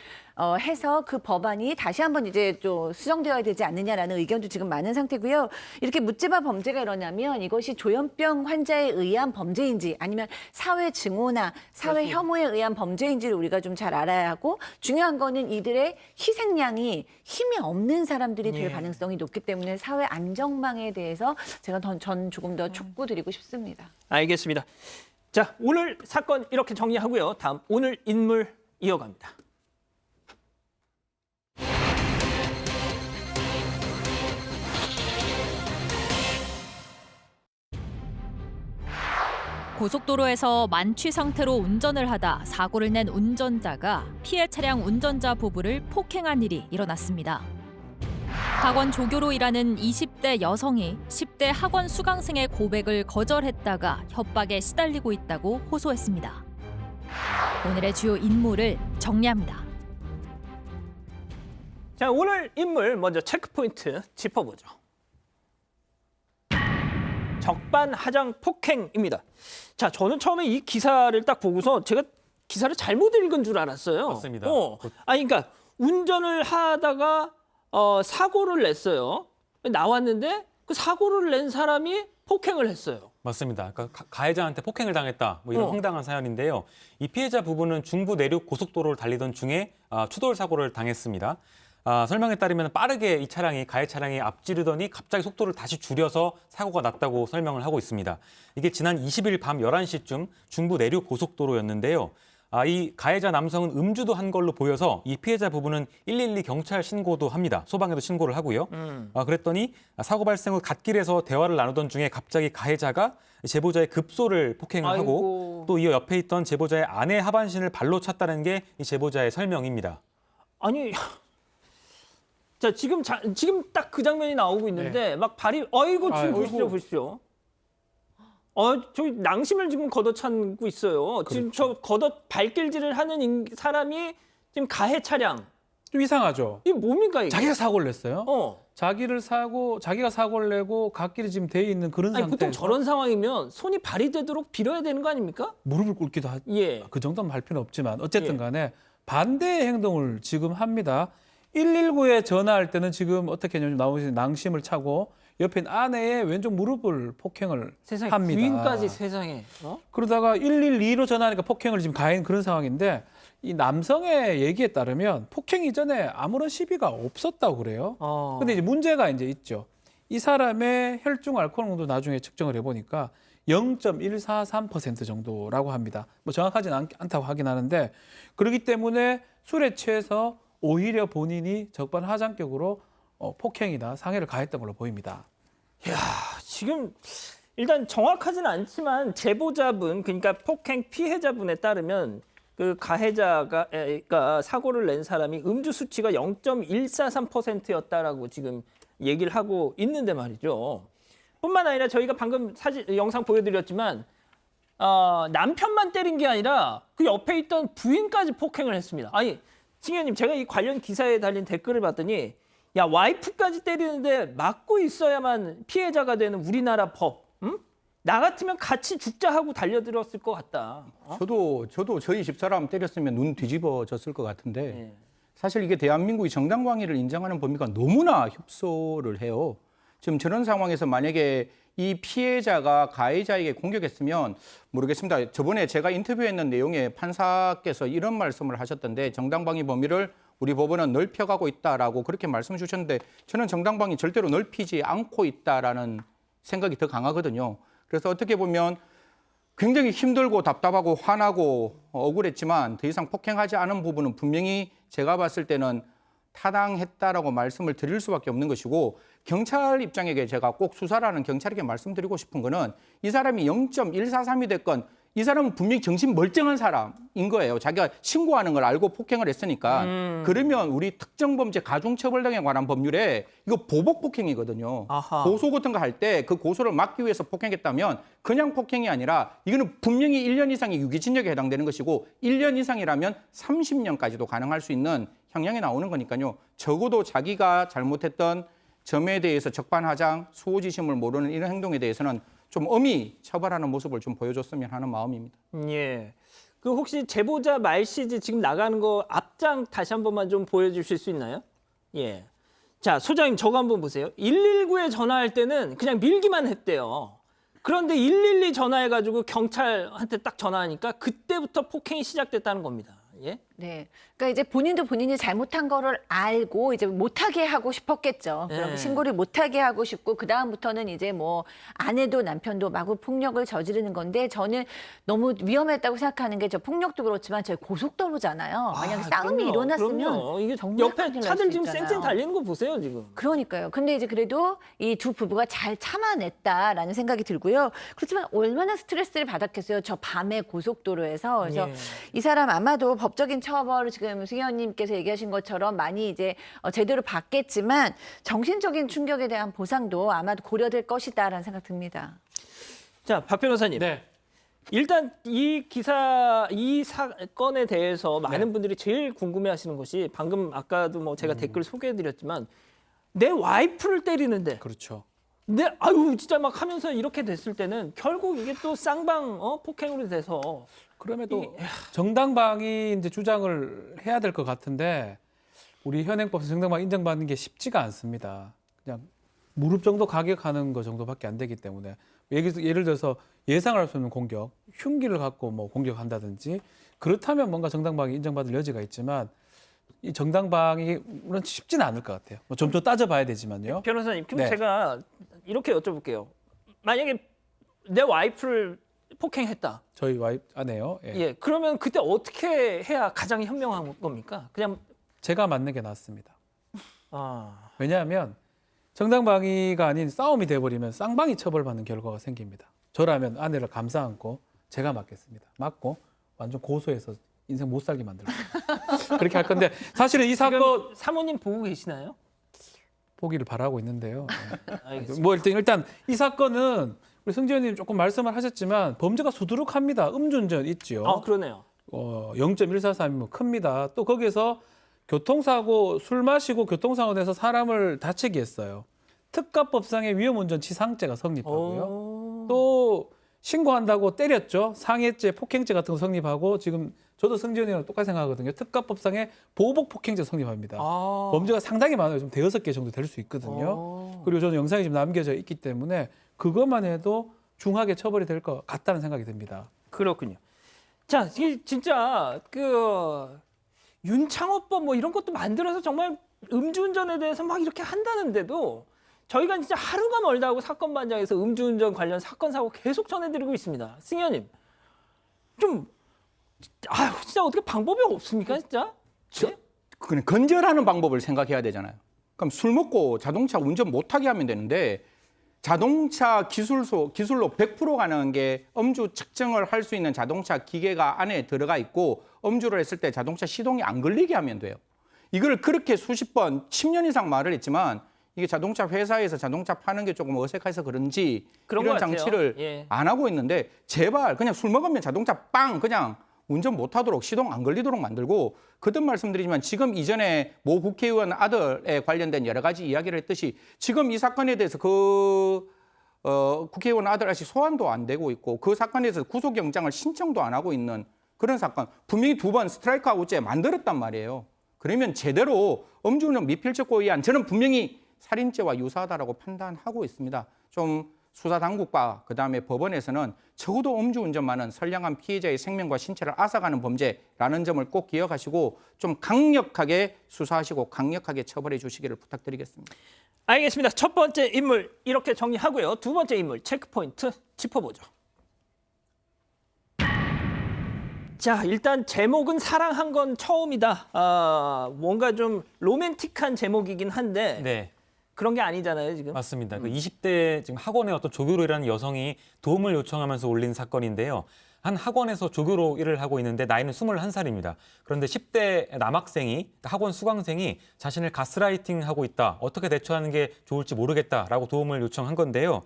해서 그 법안이 다시 한번 이제 좀 수정되어야 되지 않느냐라는 의견도 지금 많은 상태고요. 이렇게 묻지마 범죄가 일어나면 이것이 조현병 환자에 의한 범죄인지 아니면 사회 증오나 사회 혐오에 의한 범죄인지를 우리가 좀 잘 알아야 하고 중요한 거는 이들의 희생양이 힘이 없는 사람들이 될 가능성이 높기 때문에 사회 안정망에 대해서 제가 전 조금 더 촉구드리고 싶습니다. 알겠습니다. 자, 오늘 사건 이렇게 정리하고요. 다음 오늘 인물 이어갑니다. 고속도로에서 만취 상태로 운전을 하다 사고를 낸 운전자가 피해 차량 운전자 부부를 폭행한 일이 일어났습니다. 학원 조교로 일하는 20대 여성이 10대 학원 수강생의 고백을 거절했다가 협박에 시달리고 있다고 호소했습니다. 오늘의 주요 인물을 정리합니다. 자, 오늘 인물 먼저 체크포인트 짚어보죠. 적반하장 폭행입니다. 자, 저는 처음에 이 기사를 딱 보고서 제가 기사를 잘못 읽은 줄 알았어요. 맞습니다. 그러니까 운전을 하다가 사고를 냈어요. 나왔는데 그 사고를 낸 사람이 폭행을 했어요. 맞습니다. 그러니까 가해자한테 폭행을 당했다. 뭐 이런 황당한 사연인데요. 이 피해자 부부는 중부 내륙 고속도로를 달리던 중에 추돌 사고를 당했습니다. 설명에 따르면 빠르게 이 차량이 가해 차량이 앞지르더니 갑자기 속도를 다시 줄여서 사고가 났다고 설명을 하고 있습니다. 이게 지난 20일 밤 11시쯤 중부 내륙 고속도로였는데요. 이 가해자 남성은 음주도 한 걸로 보여서 이 피해자 부부는 112 경찰 신고도 합니다. 소방에도 신고를 하고요. 그랬더니 사고 발생 후 갓길에서 대화를 나누던 중에 갑자기 가해자가 제보자의 급소를 폭행을 하고 아이고. 또 이어 옆에 있던 제보자의 아내 하반신을 발로 찼다는 게 이 제보자의 설명입니다. 아니, 자 지금 딱 그 장면이 나오고 있는데 막 발이 어이구 지금 아이고. 보십시오, 보십시오. 저기 낭심을 지금 걷어차고 있어요. 지금 저 발길질을 하는 사람이 지금 가해 차량. 좀 이상하죠. 이게 뭡니까 이게? 자기가 사고를 냈어요. 어. 자기가 사고를 내고 갓길이 지금 돼 있는 그런 아니 상태. 보통 저런 상황이면 손이 발이 되도록 빌어야 되는 거 아닙니까? 무릎을 꿇기도 예. 그 정도는 할 필요는 없지만 어쨌든 예. 간에 반대의 행동을 지금 합니다. 119에 전화할 때는 지금 어떻게 했냐면 나오신 낭심을 차고 옆에 있는 아내의 왼쪽 무릎을 폭행을 세상에 합니다. 부인까지 세상에. 그러다가 112로 전화하니까 폭행을 지금 가해는 그런 상황인데 이 남성의 얘기에 따르면 폭행 이전에 아무런 시비가 없었다고 그래요. 근데 이제 문제가 이제 있죠. 이 사람의 혈중 알코올 농도 나중에 측정을 해보니까 0.143% 정도라고 합니다. 뭐 정확하지는 않다고 하긴 하는데 그렇기 때문에 술에 취해서 오히려 본인이 적반하장격으로 폭행이나 상해를 가했던 걸로 보입니다. 지금 일단 정확하지는 않지만 제보자분 그러니까 폭행 피해자분에 따르면 그 가해자가 그러니까 사고를 낸 사람이 음주 수치가 0.143%였다라고 지금 얘기를 하고 있는데 말이죠. 뿐만 아니라 저희가 방금 영상 보여드렸지만 남편만 때린 게 아니라 그 옆에 있던 부인까지 폭행을 했습니다. 아니 승현님 제가 이 관련 기사에 달린 댓글을 봤더니 야 와이프까지 때리는데 막고 있어야만 피해자가 되는 우리나라 법. 응? 나 같으면 같이 죽자 하고 달려들었을 것 같다. 저도 저희 집사람 때렸으면 눈 뒤집어졌을 것 같은데 예. 사실 이게 대한민국이 정당방위를 인정하는 범위가 너무나 협소를 해요. 지금 저런 상황에서 만약에 이 피해자가 가해자에게 공격했으면 모르겠습니다. 저번에 제가 인터뷰했는 내용에 판사께서 이런 말씀을 하셨던데 정당방위 범위를 우리 법원은 넓혀가고 있다라고 그렇게 말씀 주셨는데 저는 정당방위 절대로 넓히지 않고 있다라는 생각이 더 강하거든요. 그래서 어떻게 보면 굉장히 힘들고 답답하고 화나고 억울했지만 더 이상 폭행하지 않은 부분은 분명히 제가 봤을 때는 타당했다라고 말씀을 드릴 수밖에 없는 것이고 경찰 입장에게 제가 꼭 수사라는 경찰에게 말씀드리고 싶은 거는 이 사람이 0.143이 됐건 이 사람은 분명히 정신 멀쩡한 사람인 거예요. 자기가 신고하는 걸 알고 폭행을 했으니까. 그러면 우리 특정범죄 가중처벌 등에 관한 법률에 이거 보복 폭행이거든요. 아하. 고소 같은 거 할 때 그 고소를 막기 위해서 폭행했다면 그냥 폭행이 아니라 이거는 분명히 1년 이상의 유기징역에 해당되는 것이고 1년 이상이라면 30년까지도 가능할 수 있는 형량이 나오는 거니까요. 적어도 자기가 잘못했던 점에 대해서 적반하장, 수호지심을 모르는 이런 행동에 대해서는 좀 엄히 처벌하는 모습을 좀 보여줬으면 하는 마음입니다. 예. 그 혹시 제보자 말시지 지금 나가는 거 앞장 다시 한 번만 좀 보여주실 수 있나요? 예. 자, 소장님 저거 한번 보세요. 119에 전화할 때는 그냥 밀기만 했대요. 그런데 112 전화해가지고 경찰한테 딱 전화하니까 그때부터 폭행이 시작됐다는 겁니다. 예? 네. 그러니까 이제 본인도 본인이 잘못한 거를 알고 이제 못하게 하고 싶었겠죠. 그럼 네. 신고를 못하게 하고 싶고 그다음부터는 이제 뭐 아내도 남편도 마구 폭력을 저지르는 건데 저는 너무 위험했다고 생각하는 게 저 폭력도 그렇지만 저희 고속도로잖아요. 만약에 싸움이 그럼요, 일어났으면 그럼요. 이게 정말 옆에 큰일 날 차들 수 지금 있잖아요. 쌩쌩 달리는 거 보세요, 지금. 그러니까요. 근데 이제 그래도 이 두 부부가 잘 참아냈다라는 생각이 들고요. 그렇지만 얼마나 스트레스를 받았겠어요. 저 밤에 고속도로에서. 그래서 예. 이 사람 아마도 법적인 처벌을 지금 승현님께서 얘기하신 것처럼 많이 이제 제대로 받겠지만 정신적인 충격에 대한 보상도 아마도 고려될 것이다라는 생각 듭니다. 자, 박 변호사님. 네. 일단 이 사건에 대해서 많은 분들이 제일 궁금해하시는 것이 방금 아까도 뭐 제가 댓글 소개해드렸지만 내 와이프를 때리는데 그렇죠. 아유 진짜 막 하면서 이렇게 됐을 때는 결국 이게 또 쌍방 폭행으로 돼서 그럼에도 정당방위 이제 주장을 해야 될 것 같은데 우리 현행법에서 정당방위 인정받는 게 쉽지가 않습니다. 그냥 무릎 정도 가격하는 거 정도밖에 안 되기 때문에 예를 들어서 예상할 수 없는 공격, 흉기를 갖고 뭐 공격한다든지 그렇다면 뭔가 정당방위 인정받을 여지가 있지만 이 정당방위 물론 쉽지는 않을 것 같아요. 좀 더 따져봐야 되지만요. 변호사님, 그럼 네. 제가 이렇게 여쭤볼게요. 만약에 내 와이프를 폭행했다. 저희 와이프 아내요. 예. 예, 그러면 그때 어떻게 해야 가장 현명한 겁니까? 그냥 제가 맞는 게 낫습니다. 아, 왜냐하면 정당방위가 아닌 싸움이 돼버리면 쌍방이 처벌받는 결과가 생깁니다. 저라면 아내를 감싸 안고 제가 맞겠습니다. 맞고 완전 고소해서 인생 못 살게 만들고 그렇게 할 건데 사실은 이 사건 지금 사모님 보고 계시나요? 보기를 바라고 있는데요. 알겠습니다. 뭐 일단 이 사건은 우리 승지원님 조금 말씀을 하셨지만 범죄가 수두룩합니다. 음주운전 있지요. 아, 그러네요. 0.143이면 큽니다. 또 거기에서 교통사고 술 마시고 교통사고 내서 사람을 다치게 했어요. 특가법상의 위험운전치상죄가 성립하고요. 오. 또 신고한다고 때렸죠. 상해죄, 폭행죄 같은 거 성립하고 지금 저도 승지원이랑 똑같이 생각하거든요. 특가법상의 보복 폭행죄 성립합니다. 아. 범죄가 상당히 많아요. 좀 대여섯 개 정도 될 수 있거든요. 그리고 저는 영상이 지금 남겨져 있기 때문에 그것만 해도 중하게 처벌이 될 것 같다는 생각이 듭니다. 그렇군요. 자, 이게 진짜 그 윤창호법 뭐 이런 것도 만들어서 정말 음주운전에 대해서 막 이렇게 한다는데도 저희가 진짜 하루가 멀다 하고 사건 반장에서 음주운전 관련 사건 사고 계속 전해드리고 있습니다. 승현님, 좀 진짜 어떻게 방법이 없습니까, 진짜? 네? 그냥 건절하는 방법을 생각해야 되잖아요. 그럼 술 먹고 자동차 운전 못하게 하면 되는데 자동차 기술로 100% 가능한 게 음주 측정을 할 수 있는 자동차 기계가 안에 들어가 있고 음주를 했을 때 자동차 시동이 안 걸리게 하면 돼요. 이걸 그렇게 수십 번, 10년 이상 말을 했지만 이게 자동차 회사에서 자동차 파는 게 조금 어색해서 그런지 그런 이런 것 같아요. 장치를 예. 안 하고 있는데 제발 그냥 술 먹으면 자동차 빵 그냥 운전 못하도록 시동 안 걸리도록 만들고 거듭 말씀드리지만 지금 이전에 모 국회의원 아들에 관련된 여러 가지 이야기를 했듯이 지금 이 사건에 대해서 국회의원 아들 아직 소환도 안 되고 있고 그 사건에 대해서 구속영장을 신청도 안 하고 있는 그런 사건 분명히 2번 스트라이크 아웃죄 만들었단 말이에요. 그러면 제대로 음주운전 미필적 고의한 저는 분명히 살인죄와 유사하다라고 판단하고 있습니다. 좀 수사 당국과 그다음에 법원에서는 적어도 음주운전만은 선량한 피해자의 생명과 신체를 앗아가는 범죄라는 점을 꼭 기억하시고 좀 강력하게 수사하시고 강력하게 처벌해 주시기를 부탁드리겠습니다. 알겠습니다. 첫 번째 인물 이렇게 정리하고요. 두 번째 인물 체크포인트 짚어보죠. 자, 일단 제목은 사랑한 건 처음이다. 뭔가 좀 로맨틱한 제목이긴 한데 네. 그런 게 아니잖아요, 지금. 맞습니다. 그 20대 지금 학원의 어떤 조교로 일하는 여성이 도움을 요청하면서 올린 사건인데요. 한 학원에서 조교로 일을 하고 있는데 나이는 21살입니다. 그런데 10대 남학생이 학원 수강생이 자신을 가스라이팅하고 있다. 어떻게 대처하는 게 좋을지 모르겠다라고 도움을 요청한 건데요.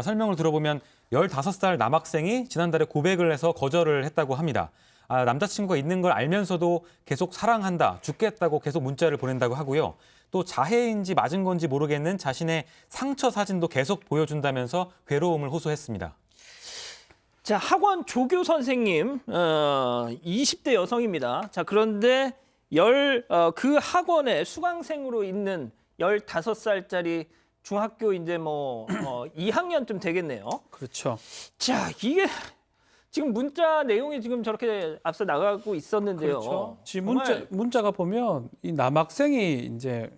설명을 들어보면 15살 남학생이 지난달에 고백을 해서 거절을 했다고 합니다. 남자친구가 있는 걸 알면서도 계속 사랑한다, 죽겠다고 계속 문자를 보낸다고 하고요. 또 자해인지 맞은 건지 모르겠는 자신의 상처 사진도 계속 보여준다면서 괴로움을 호소했습니다. 자, 학원 조교 선생님, 20대 여성입니다. 자, 그런데 그 학원에 수강생으로 있는 15살짜리 중학교 이제 2학년쯤 되겠네요. 그렇죠. 자, 이게 지금 문자 내용이 지금 저렇게 앞서 나가고 있었는데요. 그렇죠. 지금 정말 문자가 보면 이 남학생이 이제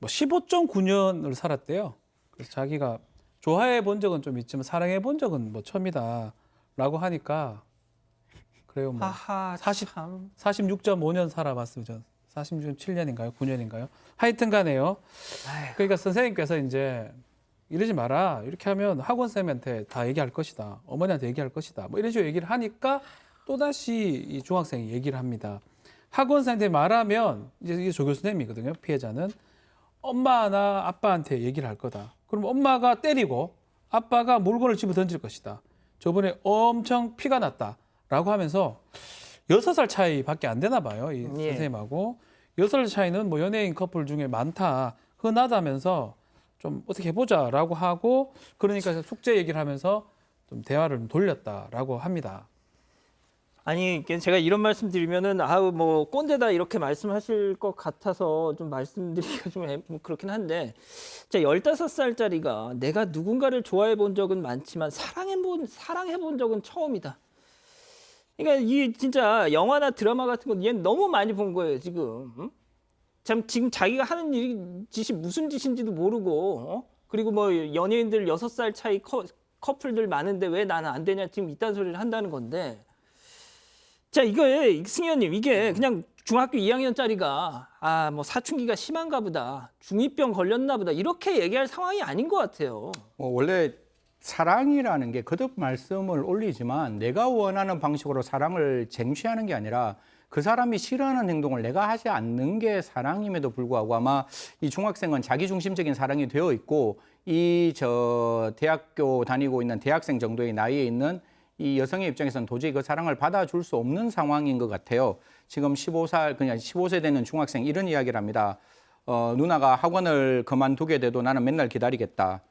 15.9년을 살았대요. 그래서 자기가 좋아해 본 적은 좀 있지만 사랑해 본 적은 처음이다라고 하니까 그래요. 하하, 46.5년 살아봤습니다. 46.7년인가요? 9년인가요? 하여튼 간에요. 그러니까 선생님께서 이제 이러지 마라. 이렇게 하면 학원쌤한테 다 얘기할 것이다. 어머니한테 얘기할 것이다. 이런 식으로 얘기를 하니까 또다시 이 중학생이 얘기를 합니다. 학원쌤한테 말하면 이제 조교 선생님이거든요. 피해자는. 엄마나 아빠한테 얘기를 할 거다. 그럼 엄마가 때리고 아빠가 물건을 집어 던질 것이다. 저번에 엄청 피가 났다라고 하면서 6살 차이밖에 안 되나 봐요. 이 예. 선생님하고. 6살 차이는 연예인 커플 중에 많다. 흔하다면서 좀 어떻게 해보자라고 하고 그러니까 숙제 얘기를 하면서 좀 대화를 돌렸다라고 합니다. 아니, 제가 이런 말씀 드리면은 꼰대다 이렇게 말씀하실 것 같아서 좀 말씀드리기가 좀 그렇긴 한데, 진짜 15살짜리가 내가 누군가를 좋아해 본 적은 많지만 사랑해 본 적은 처음이다. 그러니까 이 진짜 영화나 드라마 같은 거 얘는 너무 많이 본 거예요, 지금. 응? 참 지금 자기가 하는 짓이 무슨 짓인지도 모르고 그리고 뭐 연예인들 6살 차이 커플들 많은데 왜 나는 안 되냐 지금 이딴 소리를 한다는 건데 자 이거에 승현님 이게 그냥 중학교 2학년짜리가 뭐 사춘기가 심한가 보다 중2병 걸렸나 보다 이렇게 얘기할 상황이 아닌 것 같아요. 원래 사랑이라는 게 거듭 말씀을 올리지만 내가 원하는 방식으로 사랑을 쟁취하는 게 아니라 그 사람이 싫어하는 행동을 내가 하지 않는 게 사랑임에도 불구하고 아마 이 중학생은 자기중심적인 사랑이 되어 있고 이 대학교 다니고 있는 대학생 정도의 나이에 있는 이 여성의 입장에서는 도저히 그 사랑을 받아줄 수 없는 상황인 것 같아요. 지금 15세 되는 중학생 이런 이야기를 합니다. 누나가 학원을 그만두게 돼도 나는 맨날 기다리겠다.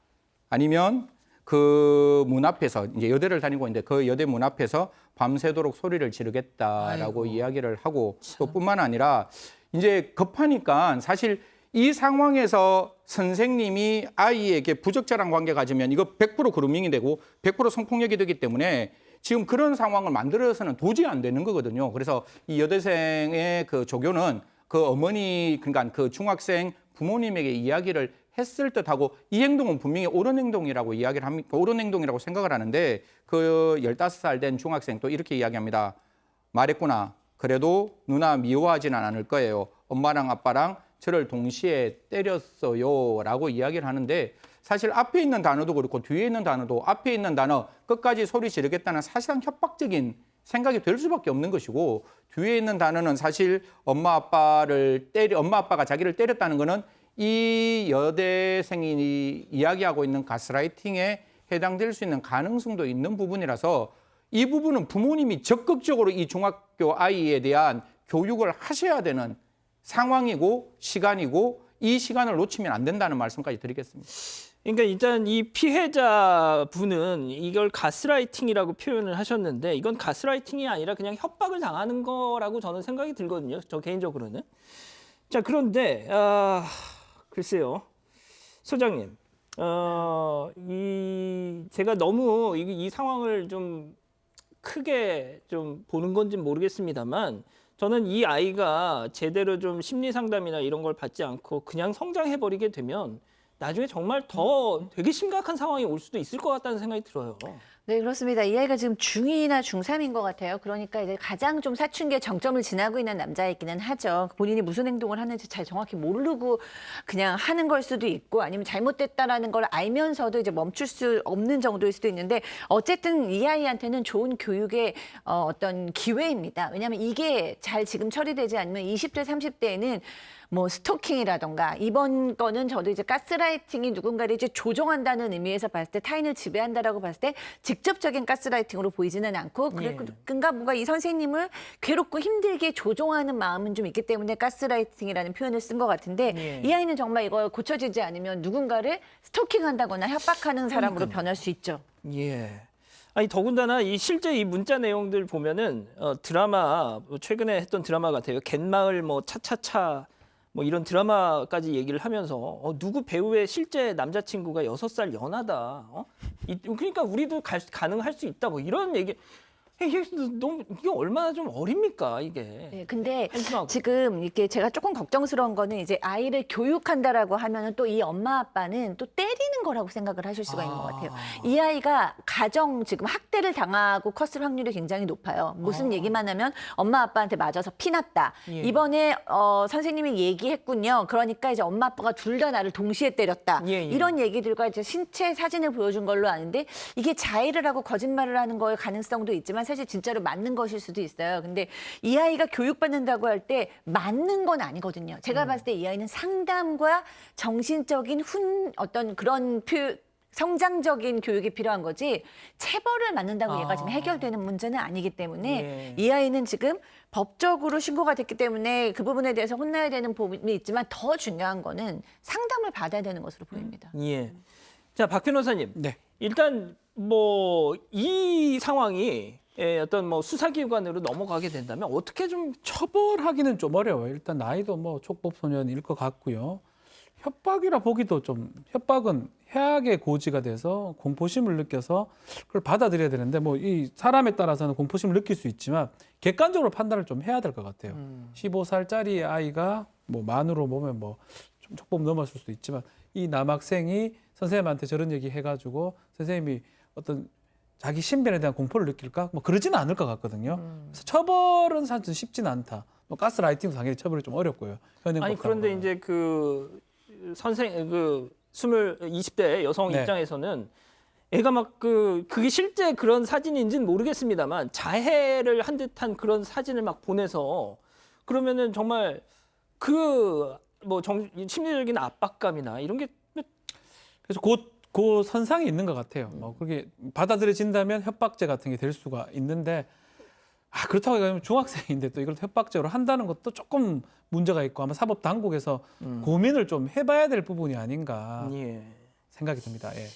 아니면 그 문 앞에서 이제 여대를 다니고 있는데 그 여대 문 앞에서 밤새도록 소리를 지르겠다라고 아이고, 이야기를 하고 또 뿐만 아니라 이제 급하니까 사실 이 상황에서 선생님이 아이에게 부적절한 관계 가지면 이거 100% 그루밍이 되고 100% 성폭력이 되기 때문에 지금 그런 상황을 만들어서는 도저히 안 되는 거거든요. 그래서 이 여대생의 그 조교는 그 어머니 그러니까 그 중학생 부모님에게 이야기를 했을 듯하고 이 행동은 분명히 옳은 행동이라고 이야기를 합니까? 옳은 행동이라고 생각을 하는데 그 15살 된 중학생 또 이렇게 이야기합니다. 말했구나. 그래도 누나 미워하지는 않을 거예요. 엄마랑 아빠랑 저를 동시에 때렸어요. 라고 이야기를 하는데 사실 앞에 있는 단어도 그렇고 뒤에 있는 단어도 앞에 있는 단어 끝까지 소리 지르겠다는 사실상 협박적인 생각이 될 수밖에 없는 것이고 뒤에 있는 단어는 사실 엄마 아빠가 자기를 때렸다는 거는 이 여대생이 이야기하고 있는 가스라이팅에 해당될 수 있는 가능성도 있는 부분이라서 이 부분은 부모님이 적극적으로 이 중학교 아이에 대한 교육을 하셔야 되는 상황이고 시간이고 이 시간을 놓치면 안 된다는 말씀까지 드리겠습니다. 그러니까 일단 이 피해자분은 이걸 가스라이팅이라고 표현을 하셨는데 이건 가스라이팅이 아니라 그냥 협박을 당하는 거라고 저는 생각이 들거든요. 저 개인적으로는. 자, 그런데 글쎄요. 소장님. 제가 너무 이 상황을 좀 크게 좀 보는 건지 모르겠습니다만 저는 이 아이가 제대로 좀 심리 상담이나 이런 걸 받지 않고 그냥 성장해 버리게 되면 나중에 정말 더 되게 심각한 상황이 올 수도 있을 것 같다는 생각이 들어요. 네, 그렇습니다. 이 아이가 지금 중2나 중3인 것 같아요. 그러니까 이제 가장 좀 사춘기의 정점을 지나고 있는 남자이기는 하죠. 본인이 무슨 행동을 하는지 잘 정확히 모르고 그냥 하는 걸 수도 있고 아니면 잘못됐다라는 걸 알면서도 이제 멈출 수 없는 정도일 수도 있는데 어쨌든 이 아이한테는 좋은 교육의 어떤 기회입니다. 왜냐하면 이게 잘 지금 처리되지 않으면 20대, 30대에는 뭐 스토킹이라던가 이번 거는 저도 이제 가스라이팅이 누군가를 이제 조종한다는 의미에서 봤을 때 타인을 지배한다라고 봤을 때 직접적인 가스라이팅으로 보이지는 않고 그러니까 뭔가 이 선생님을 괴롭고 힘들게 조종하는 마음은 좀 있기 때문에 가스라이팅이라는 표현을 쓴 것 같은데 이 아이는 정말 이거 고쳐지지 않으면 누군가를 스토킹한다거나 협박하는 사람으로 변할 수 있죠. 예. 아니 더군다나 이 실제 이 문자 내용들 보면은 드라마 최근에 했던 드라마 같아요. 갯마을 뭐 차차차 뭐 이런 드라마까지 얘기를 하면서 누구 배우의 실제 남자친구가 6살 연하다. 그러니까 우리도 가능할 수 있다. 뭐 이런 얘기. 이게 얼마나 좀 어립니까 이게. 네, 근데 한심하고. 지금 이렇게 제가 조금 걱정스러운 거는 이제 아이를 교육한다라고 하면은 또 이 엄마 아빠는 또 때리는 거라고 생각을 하실 수가 있는 것 같아요. 이 아이가 가정 지금 학대를 당하고 컸을 확률이 굉장히 높아요. 무슨 얘기만 하면 엄마 아빠한테 맞아서 피났다. 예. 이번에 선생님이 얘기했군요. 그러니까 이제 엄마 아빠가 둘 다 나를 동시에 때렸다. 예. 이런 얘기들과 이제 신체 사진을 보여준 걸로 아는데 이게 자해를 하고 거짓말을 하는 거의 가능성도 있지만 사실 진짜로 맞는 것일 수도 있어요. 근데 이 아이가 교육받는다고 할 때 맞는 건 아니거든요. 제가 봤을 때 이 아이는 상담과 정신적인 어떤 그런 성장적인 교육이 필요한 거지 체벌을 맞는다고 얘가 지금 해결되는 문제는 아니기 때문에 이 아이는 지금 법적으로 신고가 됐기 때문에 그 부분에 대해서 혼나야 되는 부분이 있지만 더 중요한 거는 상담을 받아야 되는 것으로 보입니다. 예. 자, 박 변호사님. 네. 일단 뭐 이 상황이 어떤 뭐 수사기관으로 넘어가게 된다면 어떻게 좀 처벌하기는 좀 어려워요. 일단 나이도 뭐 촉법 소년일 것 같고요. 협박이라 보기도 좀 협박은 해악의 고지가 돼서 공포심을 느껴서 그걸 받아들여야 되는데 뭐 이 사람에 따라서는 공포심을 느낄 수 있지만 객관적으로 판단을 좀 해야 될 것 같아요. 15살짜리 아이가 뭐 만으로 보면 뭐 좀 촉법 넘었을 수도 있지만 이 남학생이 선생님한테 저런 얘기 해가지고 선생님이 어떤 자기 신변에 대한 공포를 느낄까? 뭐 그러지는 않을 것 같거든요. 그래서 처벌은 사실 쉽지는 않다. 뭐 가스라이팅도 당연히 처벌이 좀 어렵고요. 아니 그런데 이제 그 선생 그 20대 여성 네. 입장에서는 애가 막 그게 실제 그런 사진인지는 모르겠습니다만 자해를 한 듯한 그런 사진을 막 보내서 그러면은 정말 그 뭐 심리적인 압박감이나 이런 게 그래서 그 선상이 있는 것 같아요. 뭐 그게 받아들여진다면 협박죄 같은 게 될 수가 있는데 그렇다고 하면 중학생인데 또 이걸 협박죄로 한다는 것도 조금 문제가 있고 아마 사법 당국에서 고민을 좀 해봐야 될 부분이 아닌가 예. 생각이 듭니다. 예.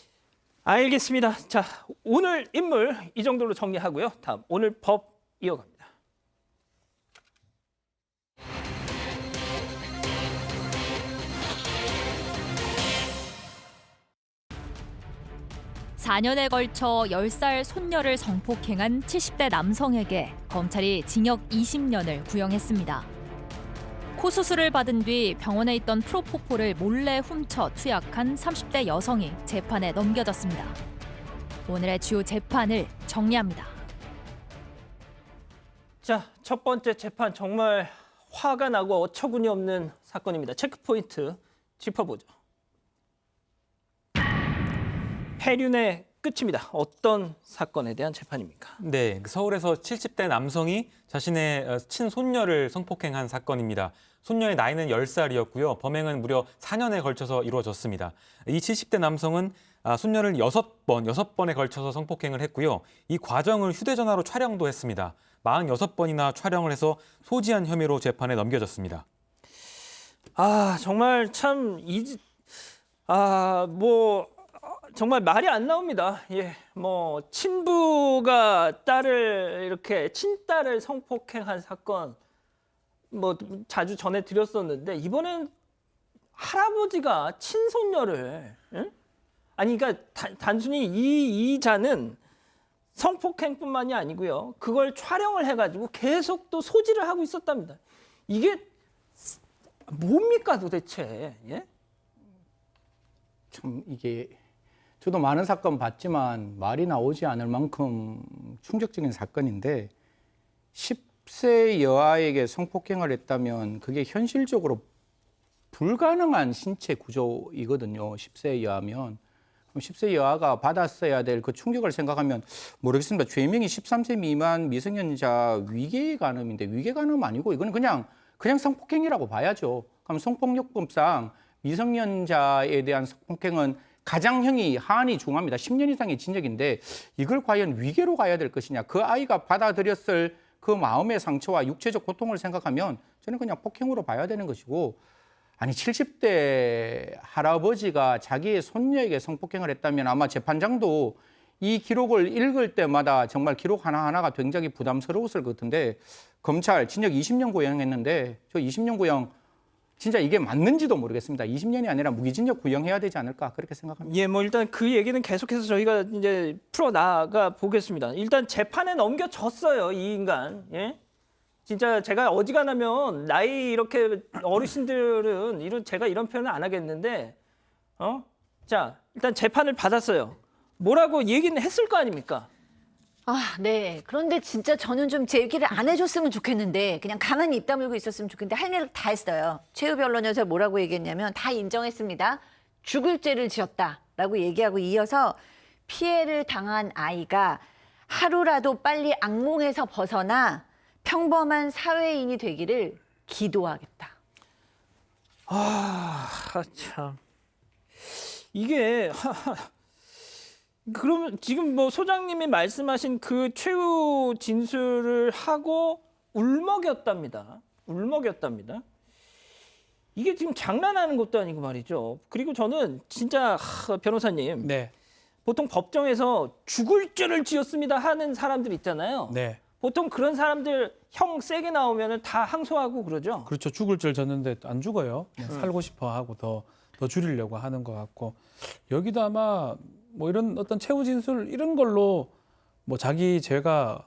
알겠습니다. 자, 오늘 인물 이 정도로 정리하고요. 다음 오늘 법 이어갑니다. 사 4년에 걸쳐 10살 손녀를 성폭행한 70대 남성에게 검찰이 징역 20년을 구형했습니다. 코 수술을 받은 뒤 병원에 있던 프로포폴을 몰래 훔쳐 투약한 30대 여성이 재판에 넘겨졌습니다. 오늘의 주요 재판을 정리합니다. 자, 첫 번째 재판 정말 화가 나고 어처구니 없는 사건입니다. 체크포인트 짚어보죠. 폐륜의 끝입니다. 어떤 사건에 대한 재판입니까? 네, 서울에서 70대 남성이 자신의 친손녀를 성폭행한 사건입니다. 손녀의 나이는 10살이었고요. 범행은 무려 4년에 걸쳐서 이루어졌습니다. 이 70대 남성은 손녀를 6번에 걸쳐서 성폭행을 했고요. 이 과정을 휴대전화로 촬영도 했습니다. 46번이나 촬영을 해서 소지한 혐의로 재판에 넘겨졌습니다. 정말 참 정말 말이 안 나옵니다. 예, 뭐 친부가 딸을 이렇게 친딸을 성폭행한 사건 뭐 자주 전해드렸었는데 이번엔 할아버지가 친손녀를 아니 그러니까 단순히 이 이자는 성폭행뿐만이 아니고요. 그걸 촬영을 해가지고 계속 또 소지를 하고 있었답니다. 이게 뭡니까 도대체? 예? 참 이게 저도 많은 사건 봤지만 말이 나오지 않을 만큼 충격적인 사건인데 10세 여아에게 성폭행을 했다면 그게 현실적으로 불가능한 신체 구조이거든요. 10세 여아면. 그럼 10세 여아가 받았어야 될 그 충격을 생각하면 모르겠습니다. 죄명이 13세 미만 미성년자 위계 간음인데 위계 간음 아니고 이거는 그냥 성폭행이라고 봐야죠. 그럼 성폭력법상 미성년자에 대한 성폭행은 가장형이 하한이 중합니다. 10년 이상의 징역인데 이걸 과연 위계로 가야 될 것이냐. 그 아이가 받아들였을 그 마음의 상처와 육체적 고통을 생각하면 저는 그냥 폭행으로 봐야 되는 것이고 아니 70대 할아버지가 자기의 손녀에게 성폭행을 했다면 아마 재판장도 이 기록을 읽을 때마다 정말 기록 하나하나가 굉장히 부담스러웠을 것 같은데 검찰 징역 20년 구형했는데 저 20년 구형 진짜 이게 맞는지도 모르겠습니다. 20년이 아니라 무기징역 구형해야 되지 않을까 그렇게 생각합니다. 예, 뭐 일단 그 얘기는 계속해서 저희가 이제 풀어 나가 보겠습니다. 일단 재판에 넘겨졌어요, 이 인간. 예? 진짜 제가 어지간하면 나이 이렇게 어르신들은 제가 이런 표현은 안 하겠는데, 자, 일단 재판을 받았어요. 뭐라고 얘기는 했을 거 아닙니까? 네. 그런데 진짜 저는 좀 제 얘기를 안 해줬으면 좋겠는데 그냥 가만히 입 다물고 있었으면 좋겠는데 할 일을 다 했어요. 최후 변론에서 뭐라고 얘기했냐면 다 인정했습니다. 죽을 죄를 지었다라고 얘기하고 이어서 피해를 당한 아이가 하루라도 빨리 악몽에서 벗어나 평범한 사회인이 되기를 기도하겠다. 참. 이게 그러면 지금 뭐 소장님이 말씀하신 그 최후 진술을 하고 울먹였답니다. 이게 지금 장난하는 것도 아니고 말이죠. 그리고 저는 진짜 변호사님, 네. 보통 법정에서 죽을 죄를 지었습니다 하는 사람들 있잖아요. 네. 보통 그런 사람들 형 세게 나오면 다 항소하고 그러죠. 그렇죠. 죽을 죄를 졌는데 안 죽어요. 그냥 살고 싶어 하고 더 줄이려고 하는 것 같고 여기도 아마 뭐 이런 어떤 최후 진술 이런 걸로 뭐 자기 죄가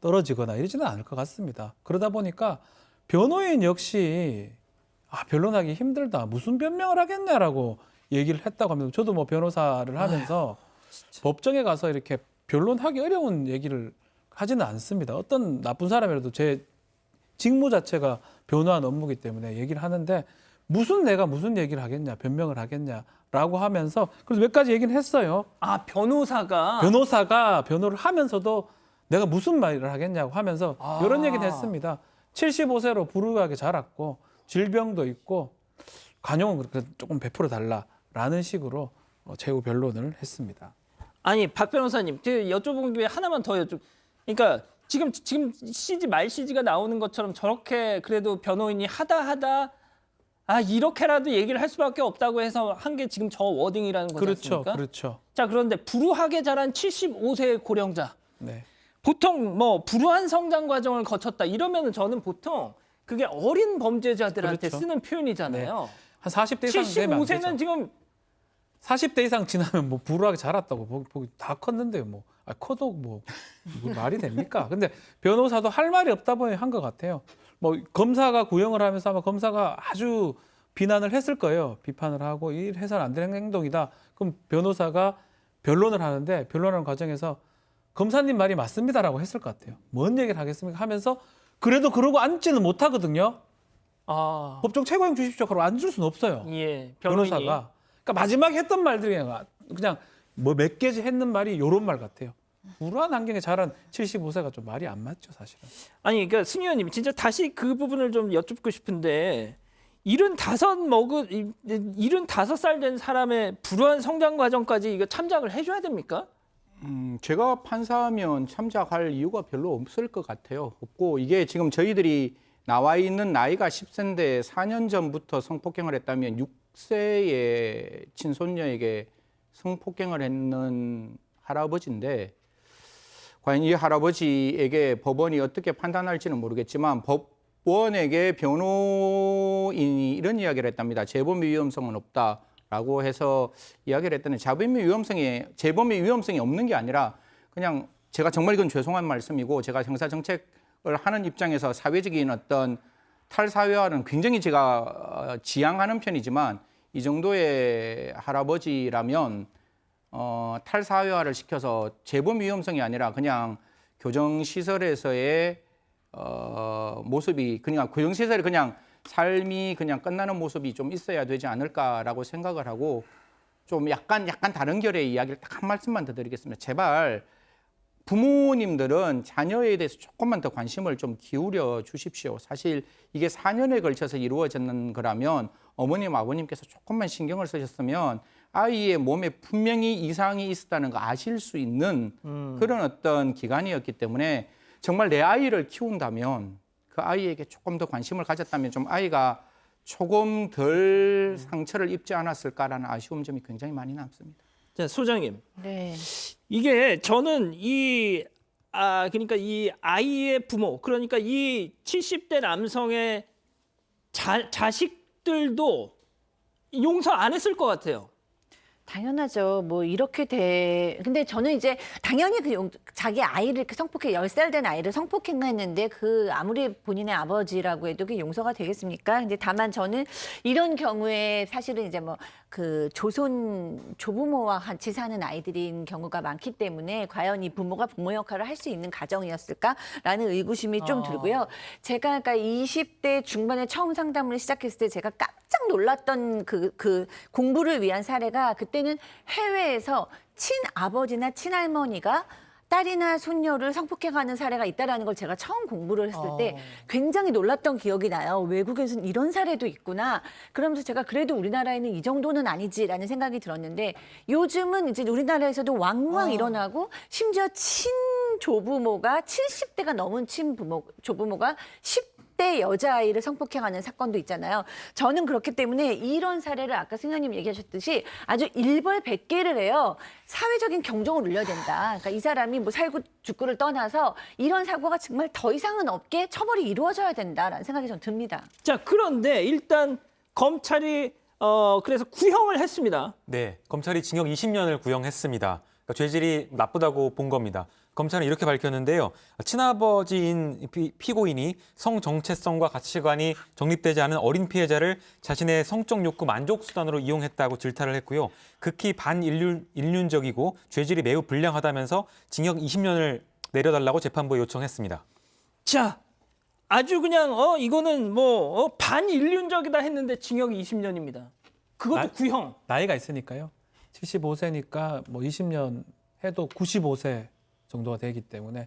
떨어지거나 이러지는 않을 것 같습니다. 그러다 보니까 변호인 역시 변론하기 힘들다. 무슨 변명을 하겠냐라고 얘기를 했다고 합니다. 저도 뭐 변호사를 하면서 법정에 가서 이렇게 변론하기 어려운 얘기를 하지는 않습니다. 어떤 나쁜 사람이라도 제 직무 자체가 변호하는 업무이기 때문에 얘기를 하는데 내가 무슨 얘기를 하겠냐, 변명을 하겠냐라고 하면서 그래서 몇 가지 얘기는 했어요. 아, 변호사가 변호를 하면서도 내가 무슨 말을 하겠냐고 하면서 이런 얘기는 했습니다. 75세로 불우하게 자랐고 질병도 있고 관용은 그렇게 조금 베풀어 달라라는 식으로 최후 변론을 했습니다. 아니, 박 변호사님, 제가 여쭤본 김에 하나만 더 그러니까 지금 말 CG가 나오는 것처럼 저렇게 그래도 변호인이 하다 이렇게라도 얘기를 할 수밖에 없다고 해서 한 게 지금 저 워딩이라는 거지 않습니까? 그렇죠. 자, 그런데 불우하게 자란 75세의 고령자. 네. 보통 뭐 불우한 성장 과정을 거쳤다 이러면은 저는 보통 그게 어린 범죄자들한테 그렇죠. 쓰는 표현이잖아요. 한 40대 이상 되면 안 되죠. 75세는 지금 40대 이상 지나면 뭐 불우하게 자랐다고 보기 다 컸는데 커도 뭐 말이 됩니까? 근데 변호사도 할 말이 없다 보니 한 것 같아요. 뭐 검사가 구형을 하면서 아마 검사가 아주 비난을 했을 거예요. 비판을 하고 이 해서는 안 되는 행동이다. 그럼 변호사가 변론을 하는데 변론하는 과정에서 검사님 말이 맞습니다라고 했을 것 같아요. 뭔 얘기를 하겠습니까? 하면서 그래도 그러고 앉지는 못하거든요. 아, 법정 최고형 주십시오. 그러고 앉을 수는 없어요. 예, 변호인이. 변호사가. 그러니까 마지막에 했던 말들이 그냥 뭐 몇 개지 했는 말이 이런 말 같아요. 불우한 환경에 자란 75세가 좀 말이 안 맞죠, 사실은. 아니, 그러니까 승 의원님 진짜 다시 그 부분을 좀 여쭙고 싶은데 75살 된 사람의 불우한 성장 과정까지 이거 참작을 해줘야 됩니까? 제가 판사하면 참작할 이유가 별로 없을 것 같아요. 없고 이게 지금 저희들이 나와 있는 나이가 10세인데 4년 전부터 성폭행을 했다면 6세의 친손녀에게 성폭행을 했는 할아버지인데 과연 이 할아버지에게 법원이 어떻게 판단할지는 모르겠지만 법원에게 변호인이 이런 이야기를 했답니다. 재범의 위험성은 없다라고 해서 이야기를 했더니 재범의 위험성이 없는 게 아니라 그냥 제가 정말 이건 죄송한 말씀이고 제가 형사정책을 하는 입장에서 사회적인 어떤 탈사회화는 굉장히 제가 지향하는 편이지만 이 정도의 할아버지라면 탈사회화를 시켜서 재범 위험성이 아니라 그냥 교정시설에서의 모습이 그냥 교정시설에 그냥 삶이 그냥 끝나는 모습이 좀 있어야 되지 않을까라고 생각을 하고 좀 약간 다른 결의 이야기를 딱 한 말씀만 더 드리겠습니다. 제발 부모님들은 자녀에 대해서 조금만 더 관심을 좀 기울여 주십시오. 사실 이게 4년에 걸쳐서 이루어졌는 거라면 어머님, 아버님께서 조금만 신경을 쓰셨으면 아이의 몸에 분명히 이상이 있었다는 거 아실 수 있는 그런 어떤 기간이었기 때문에 정말 내 아이를 키운다면 그 아이에게 조금 더 관심을 가졌다면 좀 아이가 조금 덜 상처를 입지 않았을까라는 아쉬운 점이 굉장히 많이 남습니다. 자, 소장님. 네. 이게 저는 그러니까 이 아이의 부모, 그러니까 이 70대 남성의 자식들도 용서 안 했을 것 같아요. 당연하죠. 뭐 이렇게 근데 저는 이제 당연히 자기 아이를 성폭행 10살 된 아이를 성폭행했는데 아무리 본인의 아버지라고 해도 그게 용서가 되겠습니까? 근데 다만 저는 이런 경우에 사실은 이제 조선 조부모와 같이 사는 아이들인 경우가 많기 때문에 과연 이 부모가 부모 역할을 할 수 있는 가정이었을까라는 의구심이 좀 들고요. 제가 그러니까 20대 중반에 처음 상담을 시작했을 때 제가 깜짝 놀랐던 그 공부를 위한 사례가 그때는 해외에서 친아버지나 친할머니가 딸이나 손녀를 성폭행하는 사례가 있다라는 걸 제가 처음 공부를 했을 때 굉장히 놀랐던 기억이 나요. 외국에서는 이런 사례도 있구나. 그러면서 제가 그래도 우리나라에는 이 정도는 아니지라는 생각이 들었는데 요즘은 이제 우리나라에서도 왕왕 일어나고 심지어 친조부모가 70대가 넘은 조부모가 10대 여자아이를 성폭행하는 사건도 있잖아요. 저는 그렇기 때문에 이런 사례를 아까 승현님 얘기하셨듯이 아주 일벌백계를 해요. 사회적인 경종을 울려야 된다. 그러니까 이 사람이 살고 죽고를 떠나서 이런 사고가 정말 더 이상은 없게 처벌이 이루어져야 된다라는 생각이 좀 듭니다. 자, 그런데 일단 검찰이 그래서 구형을 했습니다. 네, 검찰이 징역 20년을 구형했습니다. 그러니까 죄질이 나쁘다고 본 겁니다. 검찰은 이렇게 밝혔는데요. 친아버지인 피고인이 성 정체성과 가치관이 정립되지 않은 어린 피해자를 자신의 성적 욕구 만족 수단으로 이용했다고 질타를 했고요. 극히 반인륜적이고 죄질이 매우 불량하다면서 징역 20년을 내려달라고 재판부에 요청했습니다. 자, 아주 그냥 이거는 반인륜적이다 했는데 징역 20년입니다. 그것도 구형. 나이가 있으니까요. 75세니까 뭐 20년 해도 95세 정도가 되기 때문에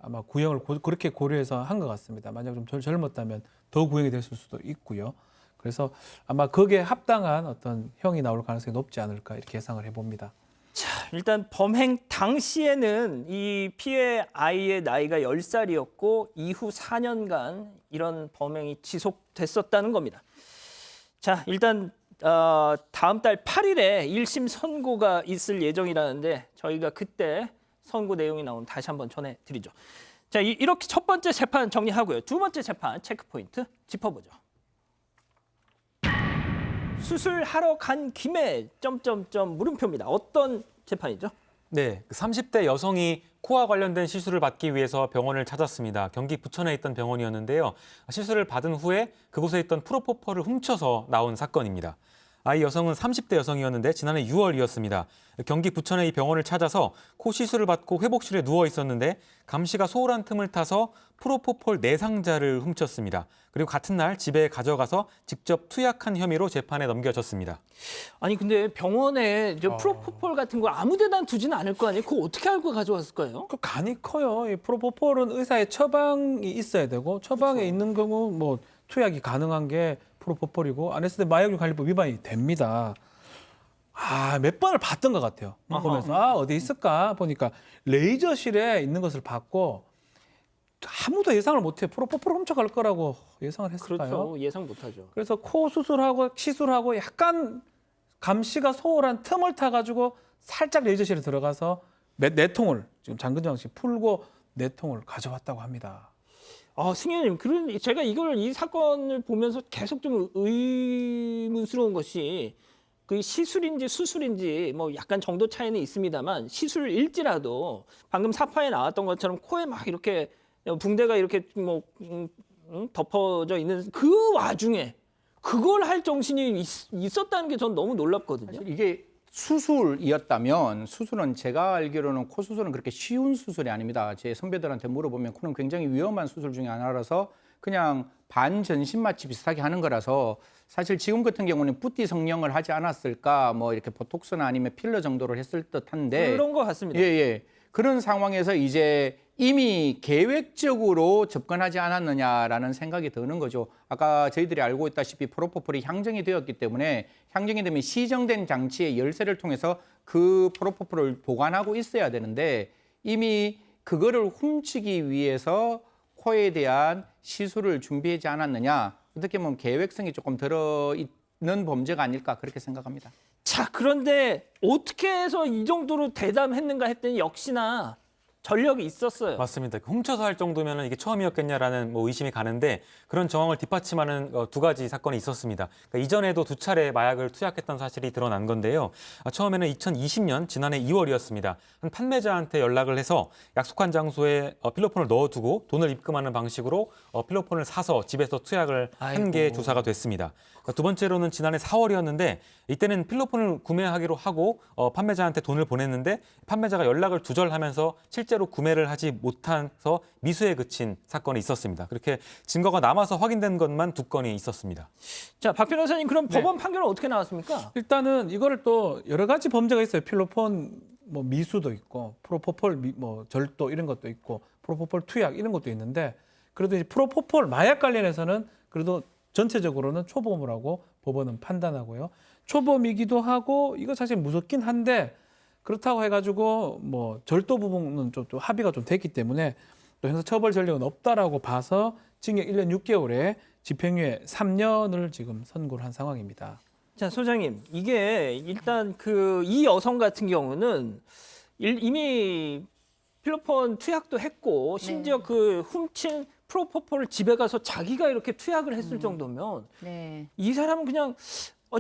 아마 구형을 그렇게 고려해서 한 것 같습니다. 만약 좀 젊었다면 더 구형이 됐을 수도 있고요. 그래서 아마 거기에 합당한 어떤 형이 나올 가능성이 높지 않을까 이렇게 예상을 해봅니다. 자, 일단 범행 당시에는 이 피해 아이의 나이가 10살이었고 이후 4년간 이런 범행이 지속됐었다는 겁니다. 자, 일단 다음 달 8일에 1심 선고가 있을 예정이라는데 저희가 그때 선고 내용이 나오면 다시 한번 전해드리죠. 자, 이렇게 첫 번째 재판 정리하고요. 두 번째 재판 체크포인트 짚어보죠. 수술하러 간 김에 물음표입니다. 어떤 재판이죠? 네, 30대 여성이 코와 관련된 시술을 받기 위해서 병원을 찾았습니다. 경기 부천에 있던 병원이었는데요. 시술을 받은 후에 그곳에 있던 프로포폴을 훔쳐서 나온 사건입니다. 이 여성은 30대 여성이었는데 지난해 6월이었습니다. 경기 부천의 이 병원을 찾아서 코 시술을 받고 회복실에 누워 있었는데 감시가 소홀한 틈을 타서 프로포폴 4상자를 훔쳤습니다. 그리고 같은 날 집에 가져가서 직접 투약한 혐의로 재판에 넘겨졌습니다. 아니 근데 병원에 프로포폴 같은 거 아무 데나 두지는 않을 거 아니에요? 그거 어떻게 알고 가져왔을 거예요? 그 간이 커요. 이 프로포폴은 의사의 처방이 있어야 되고 처방에 그렇죠. 있는 경우 뭐 투약이 가능한 게 프로포폴이고 안 했을 때 마약류 관리법 위반이 됩니다. 몇 번을 봤던 것 같아요. 보면서 어디 있을까 보니까 레이저실에 있는 것을 봤고 아무도 예상을 못해 프로포폴 훔쳐갈 거라고 예상을 했을까요? 그렇죠. 예상 못하죠. 그래서 코 수술하고 시술하고 약간 감시가 소홀한 틈을 타가지고 살짝 레이저실에 들어가서 네 통을 지금 장근정 씨 풀고 4통을 가져왔다고 합니다. 승현님, 제가 이 사건을 보면서 계속 좀 의문스러운 것이 그 시술인지 수술인지 뭐 약간 정도 차이는 있습니다만 시술일지라도 방금 사파에 나왔던 것처럼 코에 막 이렇게 붕대가 이렇게 덮어져 있는 그 와중에 그걸 할 정신이 있었다는 게 전 너무 놀랍거든요. 이게 수술이었다면 수술은 제가 알기로는 코 수술은 그렇게 쉬운 수술이 아닙니다. 제 선배들한테 물어보면 코는 굉장히 위험한 수술 중에 하나라서 그냥 반전신 마취 비슷하게 하는 거라서 사실 지금 같은 경우는 뿌띠 성형을 하지 않았을까 뭐 이렇게 보톡스나 아니면 필러 정도를 했을 듯한데 그런 것 같습니다. 예. 그런 상황에서 이제 이미 계획적으로 접근하지 않았느냐라는 생각이 드는 거죠. 아까 저희들이 알고 있다시피 프로포폴이 향정이 되었기 때문에 향정이 되면 시정된 장치의 열쇠를 통해서 그 프로포폴을 보관하고 있어야 되는데 이미 그거를 훔치기 위해서 코에 대한 시술을 준비하지 않았느냐. 어떻게 보면 계획성이 조금 들어있는 범죄가 아닐까 그렇게 생각합니다. 자, 그런데 어떻게 해서 이 정도로 대담했는가 했더니 역시나 전력이 있었어요. 맞습니다. 훔쳐서 할 정도면 이게 처음이었겠냐라는 의심이 가는데 그런 정황을 뒷받침하는 2가지 사건이 있었습니다. 그러니까 이전에도 2차례 마약을 투약했던 사실이 드러난 건데요. 처음에는 2020년 지난해 2월이었습니다. 한 판매자한테 연락을 해서 약속한 장소에 필로폰을 넣어두고 돈을 입금하는 방식으로 필로폰을 사서 집에서 투약을 한 게 조사가 됐습니다. 두 번째로는 지난해 4월이었는데 이때는 필로폰을 구매하기로 하고 판매자한테 돈을 보냈는데 판매자가 연락을 두절하면서 실제로 구매를 하지 못해서 미수에 그친 사건이 있었습니다. 그렇게 증거가 남아서 확인된 것만 2건이 있었습니다. 자, 박 변호사님, 그럼 법원 판결은 어떻게 나왔습니까? 일단은 이거를 또 여러 가지 범죄가 있어요. 필로폰 뭐 미수도 있고 프로포폴 절도 이런 것도 있고 프로포폴 투약 이런 것도 있는데 그래도 이제 프로포폴 마약 관련해서는 그래도 전체적으로는 초범이라고 법원은 판단하고요. 초범이기도 하고 이거 사실 무섭긴 한데 그렇다고 해가지고 뭐 절도 부분은 좀 합의가 좀 됐기 때문에 또 형사처벌 전력은 없다라고 봐서 징역 1년 6개월에 집행유예 3년을 지금 선고를 한 상황입니다. 자, 소장님, 이게 일단 이 여성 같은 경우는 이미 필로폰 투약도 했고 심지어 그 훔친 프로포폴을 집에 가서 자기가 이렇게 투약을 했을 정도면 네. 이 사람은 그냥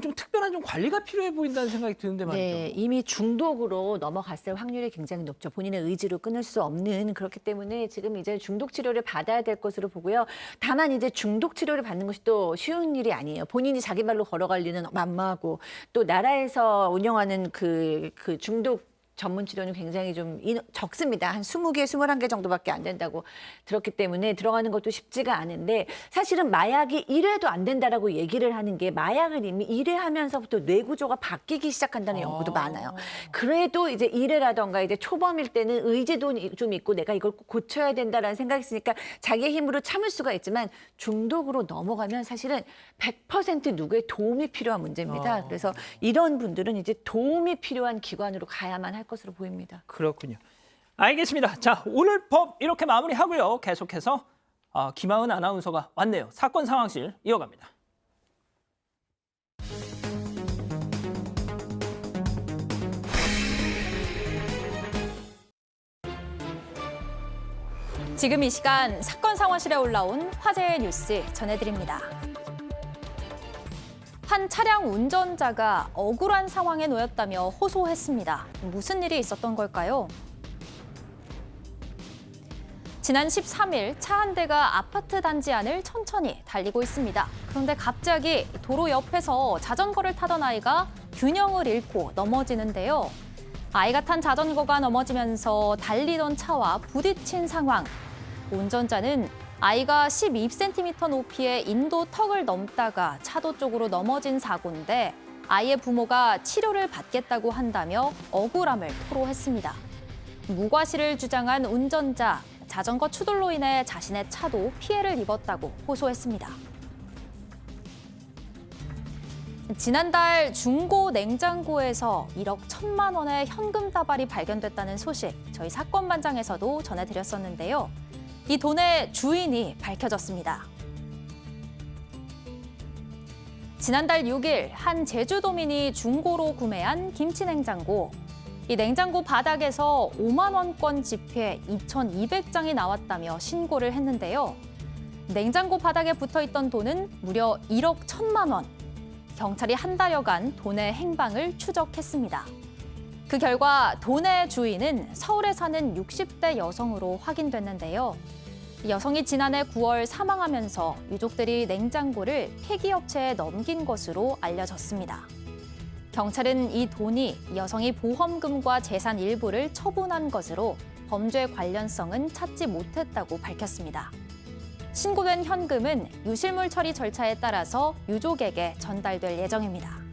좀 특별한 좀 관리가 필요해 보인다는 생각이 드는데 말이죠. 네, 이미 중독으로 넘어갔을 확률이 굉장히 높죠. 본인의 의지로 끊을 수 없는 그렇기 때문에 지금 이제 중독 치료를 받아야 될 것으로 보고요. 다만 이제 중독 치료를 받는 것이 또 쉬운 일이 아니에요. 본인이 자기 발로 걸어갈 일은 만무하고 또 나라에서 운영하는 그 중독 전문 치료는 굉장히 좀 적습니다. 한 20개, 21개 정도밖에 안 된다고 들었기 때문에 들어가는 것도 쉽지가 않은데 사실은 마약이 1회도 안 된다라고 얘기를 하는 게 마약을 이미 1회 하면서부터 뇌 구조가 바뀌기 시작한다는 연구도 많아요. 그래도 이제 1회라던가 이제 초범일 때는 의지도 좀 있고 내가 이걸 꼭 고쳐야 된다라는 생각이 있으니까 자기의 힘으로 참을 수가 있지만 중독으로 넘어가면 사실은 100% 누구의 도움이 필요한 문제입니다. 그래서 이런 분들은 이제 도움이 필요한 기관으로 가야만 할 것으로 보입니다. 그렇군요. 알겠습니다. 자, 오늘 법 이렇게 마무리하고요. 계속해서 김하은 아나운서가 왔네요. 사건 상황실 이어갑니다. 지금 이 시간 사건 상황실에 올라온 화제의 뉴스 전해드립니다. 한 차량 운전자가 억울한 상황에 놓였다며 호소했습니다. 무슨 일이 있었던 걸까요? 지난 13일 차 한 대가 아파트 단지 안을 천천히 달리고 있습니다. 그런데 갑자기 도로 옆에서 자전거를 타던 아이가 균형을 잃고 넘어지는데요. 아이가 탄 자전거가 넘어지면서 달리던 차와 부딪힌 상황. 운전자는 아이가 12cm 높이의 인도 턱을 넘다가 차도 쪽으로 넘어진 사고인데 아이의 부모가 치료를 받겠다고 한다며 억울함을 토로했습니다. 무과실을 주장한 운전자, 자전거 추돌로 인해 자신의 차도 피해를 입었다고 호소했습니다. 지난달 중고 냉장고에서 1억 1천만 원의 현금 다발이 발견됐다는 소식 저희 사건반장에서도 전해드렸었는데요. 이 돈의 주인이 밝혀졌습니다. 지난달 6일 한 제주도민이 중고로 구매한 김치 냉장고. 이 냉장고 바닥에서 5만 원권 지폐 2,200장이 나왔다며 신고를 했는데요. 냉장고 바닥에 붙어있던 돈은 무려 1억 1천만 원. 경찰이 한 달여간 돈의 행방을 추적했습니다. 그 결과 돈의 주인은 서울에 사는 60대 여성으로 확인됐는데요. 여성이 지난해 9월 사망하면서 유족들이 냉장고를 폐기업체에 넘긴 것으로 알려졌습니다. 경찰은 이 돈이 여성이 보험금과 재산 일부를 처분한 것으로 범죄 관련성은 찾지 못했다고 밝혔습니다. 신고된 현금은 유실물 처리 절차에 따라서 유족에게 전달될 예정입니다.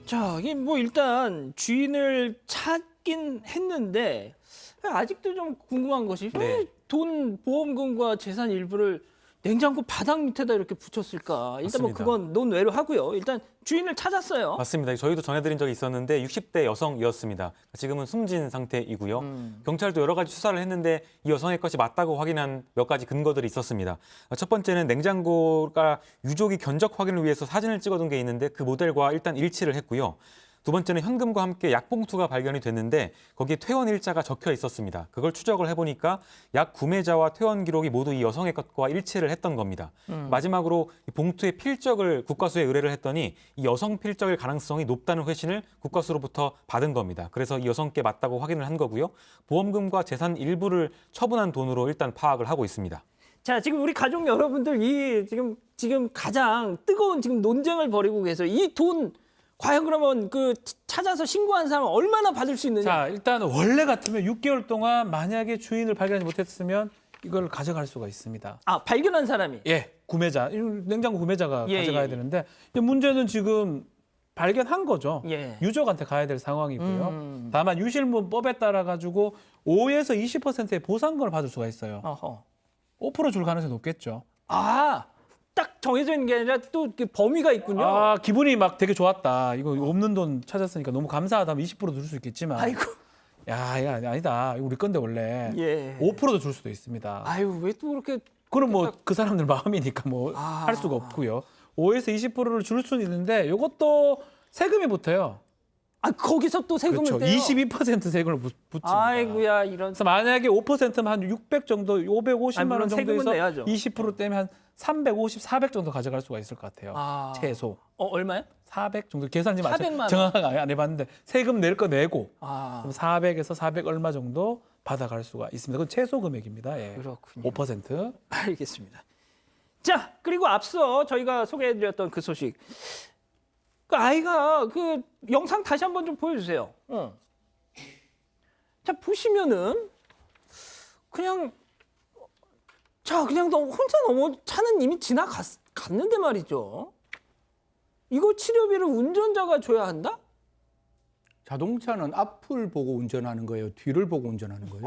자, 이게 뭐 일단 주인을 찾긴 했는데 아직도 좀 궁금한 것이 왜 돈 보험금과 재산 일부를 냉장고 바닥 밑에다 이렇게 붙였을까? 일단 뭐 맞습니다. 그건 논외로 하고요. 일단 주인을 찾았어요. 맞습니다. 저희도 전해드린 적이 있었는데 60대 여성이었습니다. 지금은 숨진 상태이고요. 경찰도 여러 가지 수사를 했는데 이 여성의 것이 맞다고 확인한 몇 가지 근거들이 있었습니다. 첫 번째는 냉장고가 유족이 견적 확인을 위해서 사진을 찍어둔 게 있는데 그 모델과 일단 일치를 했고요. 두 번째는 현금과 함께 약봉투가 발견이 됐는데 거기에 퇴원 일자가 적혀 있었습니다. 그걸 추적을 해보니까 약 구매자와 퇴원 기록이 모두 이 여성의 것과 일치를 했던 겁니다. 마지막으로 이 봉투의 필적을 국과수에 의뢰를 했더니 이 여성 필적일 가능성이 높다는 회신을 국과수로부터 받은 겁니다. 그래서 이 여성께 맞다고 확인을 한 거고요. 보험금과 재산 일부를 처분한 돈으로 일단 파악을 하고 있습니다. 자, 지금 우리 가족 여러분들 이 지금 가장 뜨거운 지금 논쟁을 벌이고 계세요. 이 돈 과연 그러면 그 찾아서 신고한 사람은 얼마나 받을 수 있느냐? 자, 일단 원래 같으면 6개월 동안 만약에 주인을 발견하지 못했으면 이걸 가져갈 수가 있습니다. 아, 발견한 사람이? 예, 구매자, 냉장고 구매자가 예, 가져가야 예. 되는데 문제는 지금 발견한 거죠. 예. 유족한테 가야 될 상황이고요. 다만 유실문법에 따라 가지고 5에서 20%의 보상금을 받을 수가 있어요. 어허. 5% 줄 가능성이 높겠죠. 아, 딱 정해져 있는 게 아니라 또 그 범위가 있군요. 아, 기분이 막 되게 좋았다. 이거 없는 돈 찾았으니까 너무 감사하다면 20% 줄 수 있겠지만. 아이고. 야, 아니다. 이거 우리 건데 원래. 예. 5%도 줄 수도 있습니다. 아유, 왜 또 그렇게 그럼 뭐 그 사람들 마음이니까 뭐 할 수가 없고요. 5에서 20%를 줄 수는 있는데 이것도 세금이 붙어요. 아, 거기서 또 세금을 그렇죠. 떼요? 22% 세금을 붙입니다. 아이고야, 이런. 그래서 만약에 5%면 한 600 정도, 550만 물론 원 세금은 정도에서 내야죠. 20% 떼면 한 350, 400 정도 가져갈 수가 있을 것 같아요. 아. 최소. 얼마요? 400 정도 계산 좀 400만 원. 정확하게 안 해봤는데 세금 낼 거 내고 아, 그럼 400에서 400 얼마 정도 받아갈 수가 있습니다. 그건 최소 금액입니다. 예. 그렇군요. 5%. 알겠습니다. 자, 그리고 앞서 저희가 소개해드렸던 그 소식. 그 아이가 그 영상 다시 한번 좀 보여주세요. 자, 보시면은 그냥 그냥 혼자 차는 이미 지나갔는데 말이죠. 이거 치료비를 운전자가 줘야 한다? 자동차는 앞을 보고 운전하는 거예요? 뒤를 보고 운전하는 거예요?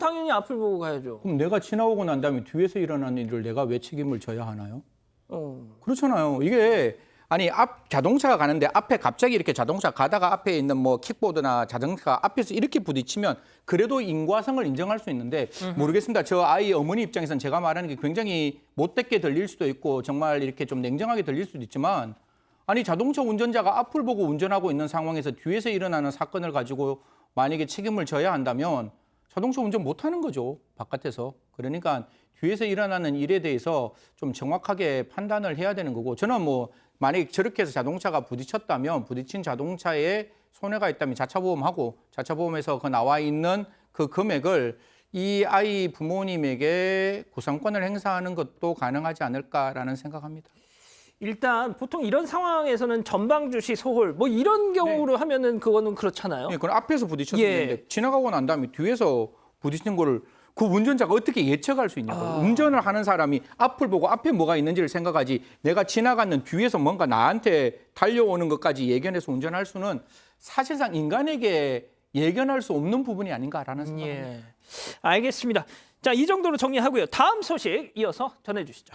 당연히 앞을 보고 가야죠. 그럼 내가 지나오고 난 다음에 뒤에서 일어난 일을 내가 왜 책임을 져야 하나요? 그렇잖아요. 이게 아니 자동차가 가는데 앞에 갑자기 이렇게 자동차 가다가 앞에 있는 뭐 킥보드나 자동차가 앞에서 이렇게 부딪히면 그래도 인과성을 인정할 수 있는데 모르겠습니다. 저 아이 어머니 입장에서는 제가 말하는 게 굉장히 못되게 들릴 수도 있고 정말 이렇게 좀 냉정하게 들릴 수도 있지만 아니 자동차 운전자가 앞을 보고 운전하고 있는 상황에서 뒤에서 일어나는 사건을 가지고 만약에 책임을 져야 한다면 자동차 운전 못하는 거죠. 바깥에서. 그러니까 뒤에서 일어나는 일에 대해서 좀 정확하게 판단을 해야 되는 거고 저는 뭐 만약에 저렇게 해서 자동차가 부딪혔다면 부딪힌 자동차에 손해가 있다면 자차보험하고 자차보험에서 그 나와 있는 그 금액을 이 아이 부모님에게 구상권을 행사하는 것도 가능하지 않을까라는 생각합니다. 일단 보통 이런 상황에서는 전방주시 소홀 뭐 이런 경우로 하면은 그거는 그렇잖아요. 네, 그건 앞에서 부딪혔는데 지나가고 난 다음에 뒤에서 부딪힌 거를 그 운전자가 어떻게 예측할 수 있냐고요. 운전을 하는 사람이 앞을 보고 앞에 뭐가 있는지를 생각하지 내가 지나가는 뒤에서 뭔가 나한테 달려오는 것까지 예견해서 운전할 수는 사실상 인간에게 예견할 수 없는 부분이 아닌가라는 생각입니다. 예. 알겠습니다. 자, 이 정도로 정리하고요. 다음 소식 이어서 전해주시죠.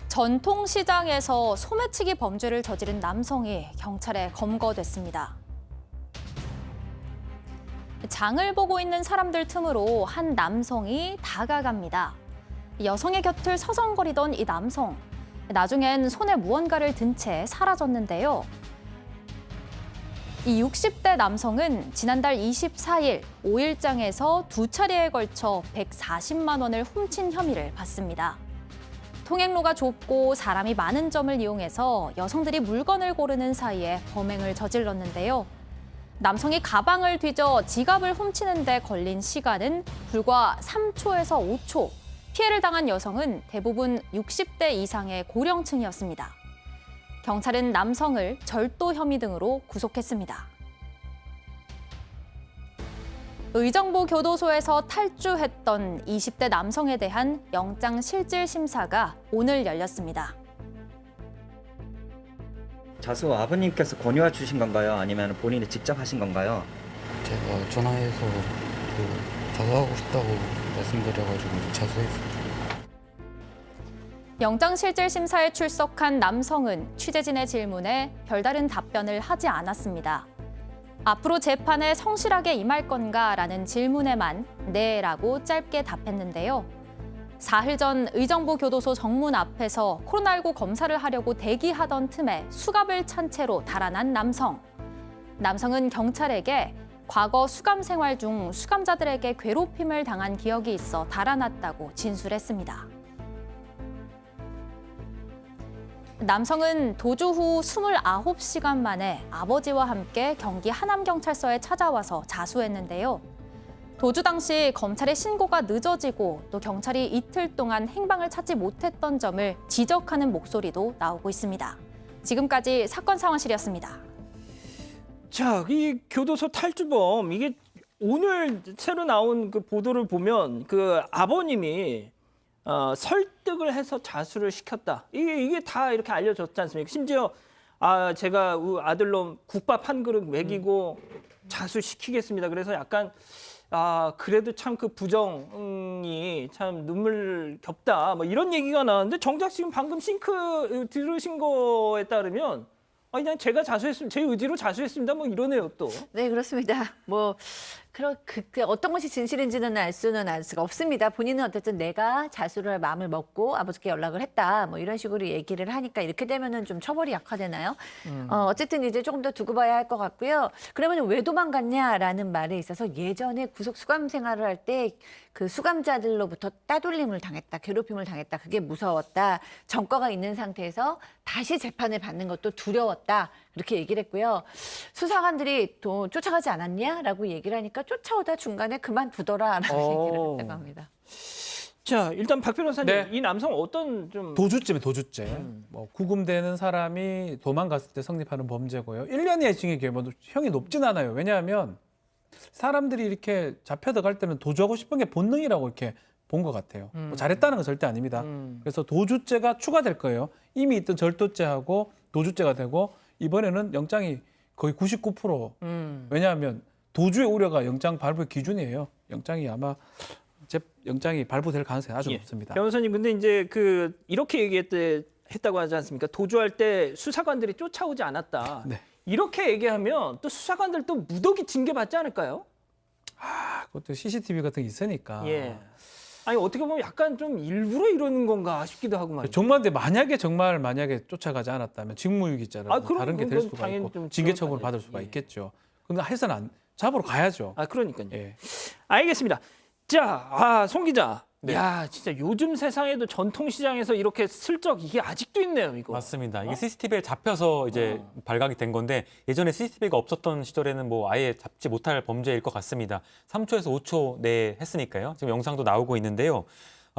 전통시장에서 소매치기 범죄를 저지른 남성이 경찰에 검거됐습니다. 장을 보고 있는 사람들 틈으로 한 남성이 다가갑니다. 여성의 곁을 서성거리던 이 남성. 나중엔 손에 무언가를 든 채 사라졌는데요. 이 60대 남성은 지난달 24일 5일장에서 두 차례에 걸쳐 140만 원을 훔친 혐의를 받습니다. 통행로가 좁고 사람이 많은 점을 이용해서 여성들이 물건을 고르는 사이에 범행을 저질렀는데요. 남성이 가방을 뒤져 지갑을 훔치는 데 걸린 시간은 불과 3초에서 5초. 피해를 당한 여성은 대부분 60대 이상의 고령층이었습니다. 경찰은 남성을 절도 혐의 등으로 구속했습니다. 의정부 교도소에서 탈주했던 20대 남성에 대한 영장 실질 심사가 오늘 열렸습니다. 자수 아버님께서 권유해 주신 건가요? 아니면 본인이 직접 하신 건가요? 제가 전화해서 자수하고 싶다고 말씀드려가지고 자수했어요. 영장 실질 심사에 출석한 남성은 취재진의 질문에 별다른 답변을 하지 않았습니다. 앞으로 재판에 성실하게 임할 건가라는 질문에만 네라고 짧게 답했는데요. 사흘 전 의정부 교도소 정문 앞에서 코로나19 검사를 하려고 대기하던 틈에 수갑을 찬 채로 달아난 남성. 남성은 경찰에게 과거 수감 생활 중 수감자들에게 괴롭힘을 당한 기억이 있어 달아났다고 진술했습니다. 남성은 도주 후 29시간 만에 아버지와 함께 경기 하남경찰서에 찾아와서 자수했는데요. 도주 당시 검찰의 신고가 늦어지고 또 경찰이 이틀 동안 행방을 찾지 못했던 점을 지적하는 목소리도 나오고 있습니다. 지금까지 사건 상황실이었습니다. 자, 이 교도소 탈주범 이게 오늘 새로 나온 그 보도를 보면 그 아버님이 설득을 해서 자수를 시켰다. 이게 다 이렇게 알려졌지 않습니까? 심지어 제가 아들놈 국밥 한 그릇 먹이고 자수시키겠습니다. 그래서 약간 그래도 참 그 부정이 참 눈물겹다. 뭐 이런 얘기가 나왔는데 정작 지금 방금 싱크 들으신 거에 따르면 그냥 제가 자수했습니다. 제 의지로 자수했습니다. 뭐 이러네요 또. 네, 그렇습니다. 뭐 그때 어떤 것이 진실인지는 알 수가 없습니다. 본인은 어쨌든 내가 자수를 할 마음을 먹고 아버지께 연락을 했다. 뭐 이런 식으로 얘기를 하니까 이렇게 되면은 좀 처벌이 약화되나요? 어쨌든 이제 조금 더 두고 봐야 할 것 같고요. 그러면 왜 도망갔냐라는 말에 있어서 예전에 구속 수감 생활을 할 때 그 수감자들로부터 따돌림을 당했다, 괴롭힘을 당했다. 그게 무서웠다. 전과가 있는 상태에서 다시 재판을 받는 것도 두려웠다. 이렇게 얘기를 했고요. 수사관들이 또 쫓아가지 않았냐라고 얘기를 하니까 쫓아오다 중간에 그만두더라라고 얘기를 했다고 합니다. 자, 일단 박 변호사님, 네. 이 남성 어떤 좀 도주죄면 도주죄. 뭐 구금되는 사람이 도망갔을 때 성립하는 범죄고요. 1년 이하의 징역이 형이 높진 않아요. 왜냐하면 사람들이 이렇게 잡혀 들어갈 때는 도주하고 싶은 게 본능이라고 이렇게 본 것 같아요. 뭐 잘했다는 건 절대 아닙니다. 그래서 도주죄가 추가될 거예요. 이미 있던 절도죄하고 도주죄가 되고 이번에는 영장이 거의 99%. 왜냐하면 도주의 우려가 영장 발부의 기준이에요. 영장이 아마 영장이 발부될 가능성이 아주 높습니다. 변호사님, 근데 이제 이렇게 했다고 하지 않습니까? 도주할 때 수사관들이 쫓아오지 않았다. 네. 이렇게 얘기하면 또 수사관들 또 무더기 징계받지 않을까요? 그것도 CCTV 같은 게 있으니까. 예. 아니, 어떻게 보면 약간 좀 일부러 이러는 건가 싶기도 하고 말이죠. 정말 만약에 쫓아가지 않았다면 직무유기죄라든지 다른 게 될 수가 있고 징계 처분을 받을 수가 있겠죠. 근데 해서는 잡으러 가야죠. 그러니까요. 예. 알겠습니다. 자, 송 기자. 네. 야, 진짜 요즘 세상에도 전통시장에서 이렇게 슬쩍 이게 아직도 있네요, 이거. 맞습니다. 이게 CCTV에 잡혀서 이제 발각이 된 건데 예전에 CCTV가 없었던 시절에는 뭐 아예 잡지 못할 범죄일 것 같습니다. 3초에서 5초 내에 했으니까요. 지금 영상도 나오고 있는데요.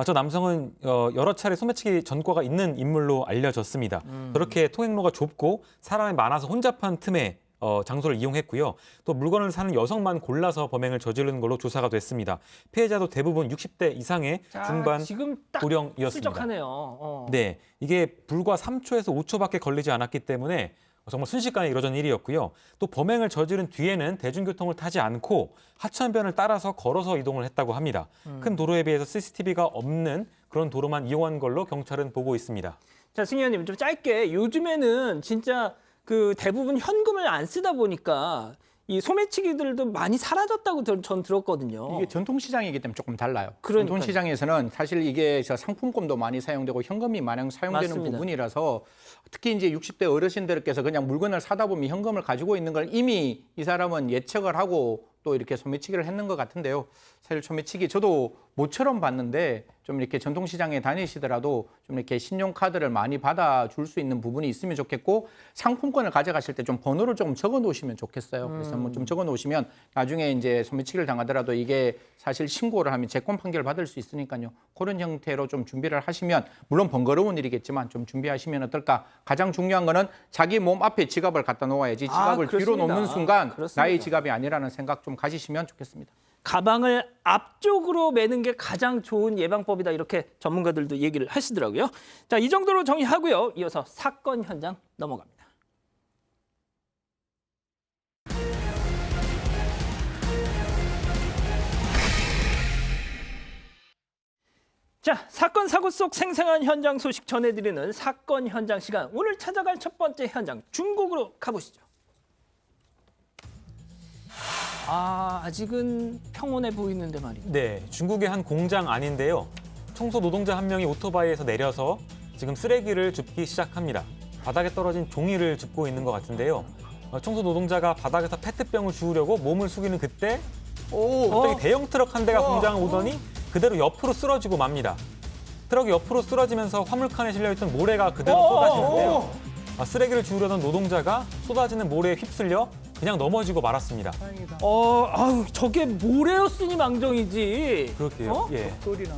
저 남성은 여러 차례 소매치기 전과가 있는 인물로 알려졌습니다. 그렇게 통행로가 좁고 사람이 많아서 혼잡한 틈에 장소를 이용했고요. 또 물건을 사는 여성만 골라서 범행을 저지르는 걸로 조사가 됐습니다. 피해자도 대부분 60대 이상의 중반 지금 딱 고령이었습니다. 슬쩍하네요. 네, 이게 불과 3초에서 5초밖에 걸리지 않았기 때문에 정말 순식간에 이뤄진 일이었고요. 또 범행을 저지른 뒤에는 대중교통을 타지 않고 하천변을 따라서 걸어서 이동을 했다고 합니다. 큰 도로에 비해서 CCTV가 없는 그런 도로만 이용한 걸로 경찰은 보고 있습니다. 자, 승희 의원님, 좀 짧게, 요즘에는 진짜 대부분 현금을 안 쓰다 보니까 이 소매치기들도 많이 사라졌다고 전 들었거든요. 이게 전통시장이기 때문에 조금 달라요. 그러니까요. 전통시장에서는 사실 이게 상품권도 많이 사용되고 현금이 많이 사용되는 맞습니다. 부분이라서 특히 이제 60대 어르신들께서 그냥 물건을 사다 보면 현금을 가지고 있는 걸 이미 이 사람은 예측을 하고 또 이렇게 소매치기를 했는 것 같은데요. 사실 소매치기 저도 모처럼 봤는데 좀 이렇게 전통시장에 다니시더라도 좀 이렇게 신용카드를 많이 받아줄 수 있는 부분이 있으면 좋겠고 상품권을 가져가실 때 좀 번호를 조금 적어 놓으시면 좋겠어요. 그래서 뭐 좀 적어 놓으시면 나중에 이제 소매치기를 당하더라도 이게 사실 신고를 하면 재권 판결을 받을 수 있으니까요. 그런 형태로 좀 준비를 하시면 물론 번거로운 일이겠지만 좀 준비하시면 어떨까. 가장 중요한 거는 자기 몸 앞에 지갑을 갖다 놓아야지 지갑을 뒤로 그렇습니다. 놓는 순간 그렇습니다. 나의 지갑이 아니라는 생각 좀 가지시면 좋겠습니다. 가방을 앞쪽으로 매는 게 가장 좋은 예방법이다, 이렇게 전문가들도 얘기를 하시더라고요. 자, 이 정도로 정리하고요. 이어서 사건 현장 넘어갑니다. 자, 사건 사고 속 생생한 현장 소식 전해드리는 사건 현장 시간. 오늘 찾아갈 첫 번째 현장, 중국으로 가보시죠. 아직은 평온해 보이는데 말이죠. 네, 중국의 한 공장 안인데요. 청소 노동자 한 명이 오토바이에서 내려서 지금 쓰레기를 줍기 시작합니다. 바닥에 떨어진 종이를 줍고 있는 것 같은데요. 청소 노동자가 바닥에서 페트병을 주우려고 몸을 숙이는 그때 갑자기 대형 트럭 한 대가 공장을 오더니 그대로 옆으로 쓰러지고 맙니다. 트럭이 옆으로 쓰러지면서 화물칸에 실려있던 모래가 그대로 쏟아지는데요. 쓰레기를 주우려던 노동자가 쏟아지는 모래에 휩쓸려 그냥 넘어지고 말았습니다. 저게 모래였으니 망정이지. 그렇게요. 예. 소리나.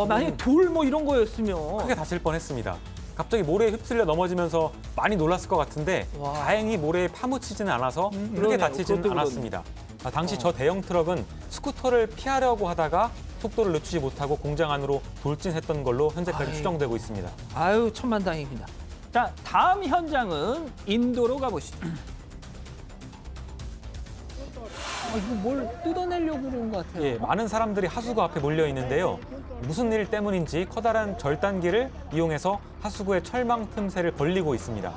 만약에 돌 뭐 이런 거였으면 크게 다칠 뻔했습니다. 갑자기 모래에 휩쓸려 넘어지면서 많이 놀랐을 것 같은데 다행히 모래에 파묻히지는 않아서 크게 그러네요. 다치지는 그것도 않았습니다. 당시 저 대형 트럭은 스쿠터를 피하려고 하다가 속도를 늦추지 못하고 공장 안으로 돌진했던 걸로 현재까지 추정되고 있습니다. 아유, 천만다행입니다. 자, 다음 현장은 인도로 가보시죠. 이거 뭘 뜯어내려고 그러는 것 같아요. 예, 많은 사람들이 하수구 앞에 몰려 있는데요. 무슨 일 때문인지 커다란 절단기를 이용해서 하수구의 철망 틈새를 벌리고 있습니다.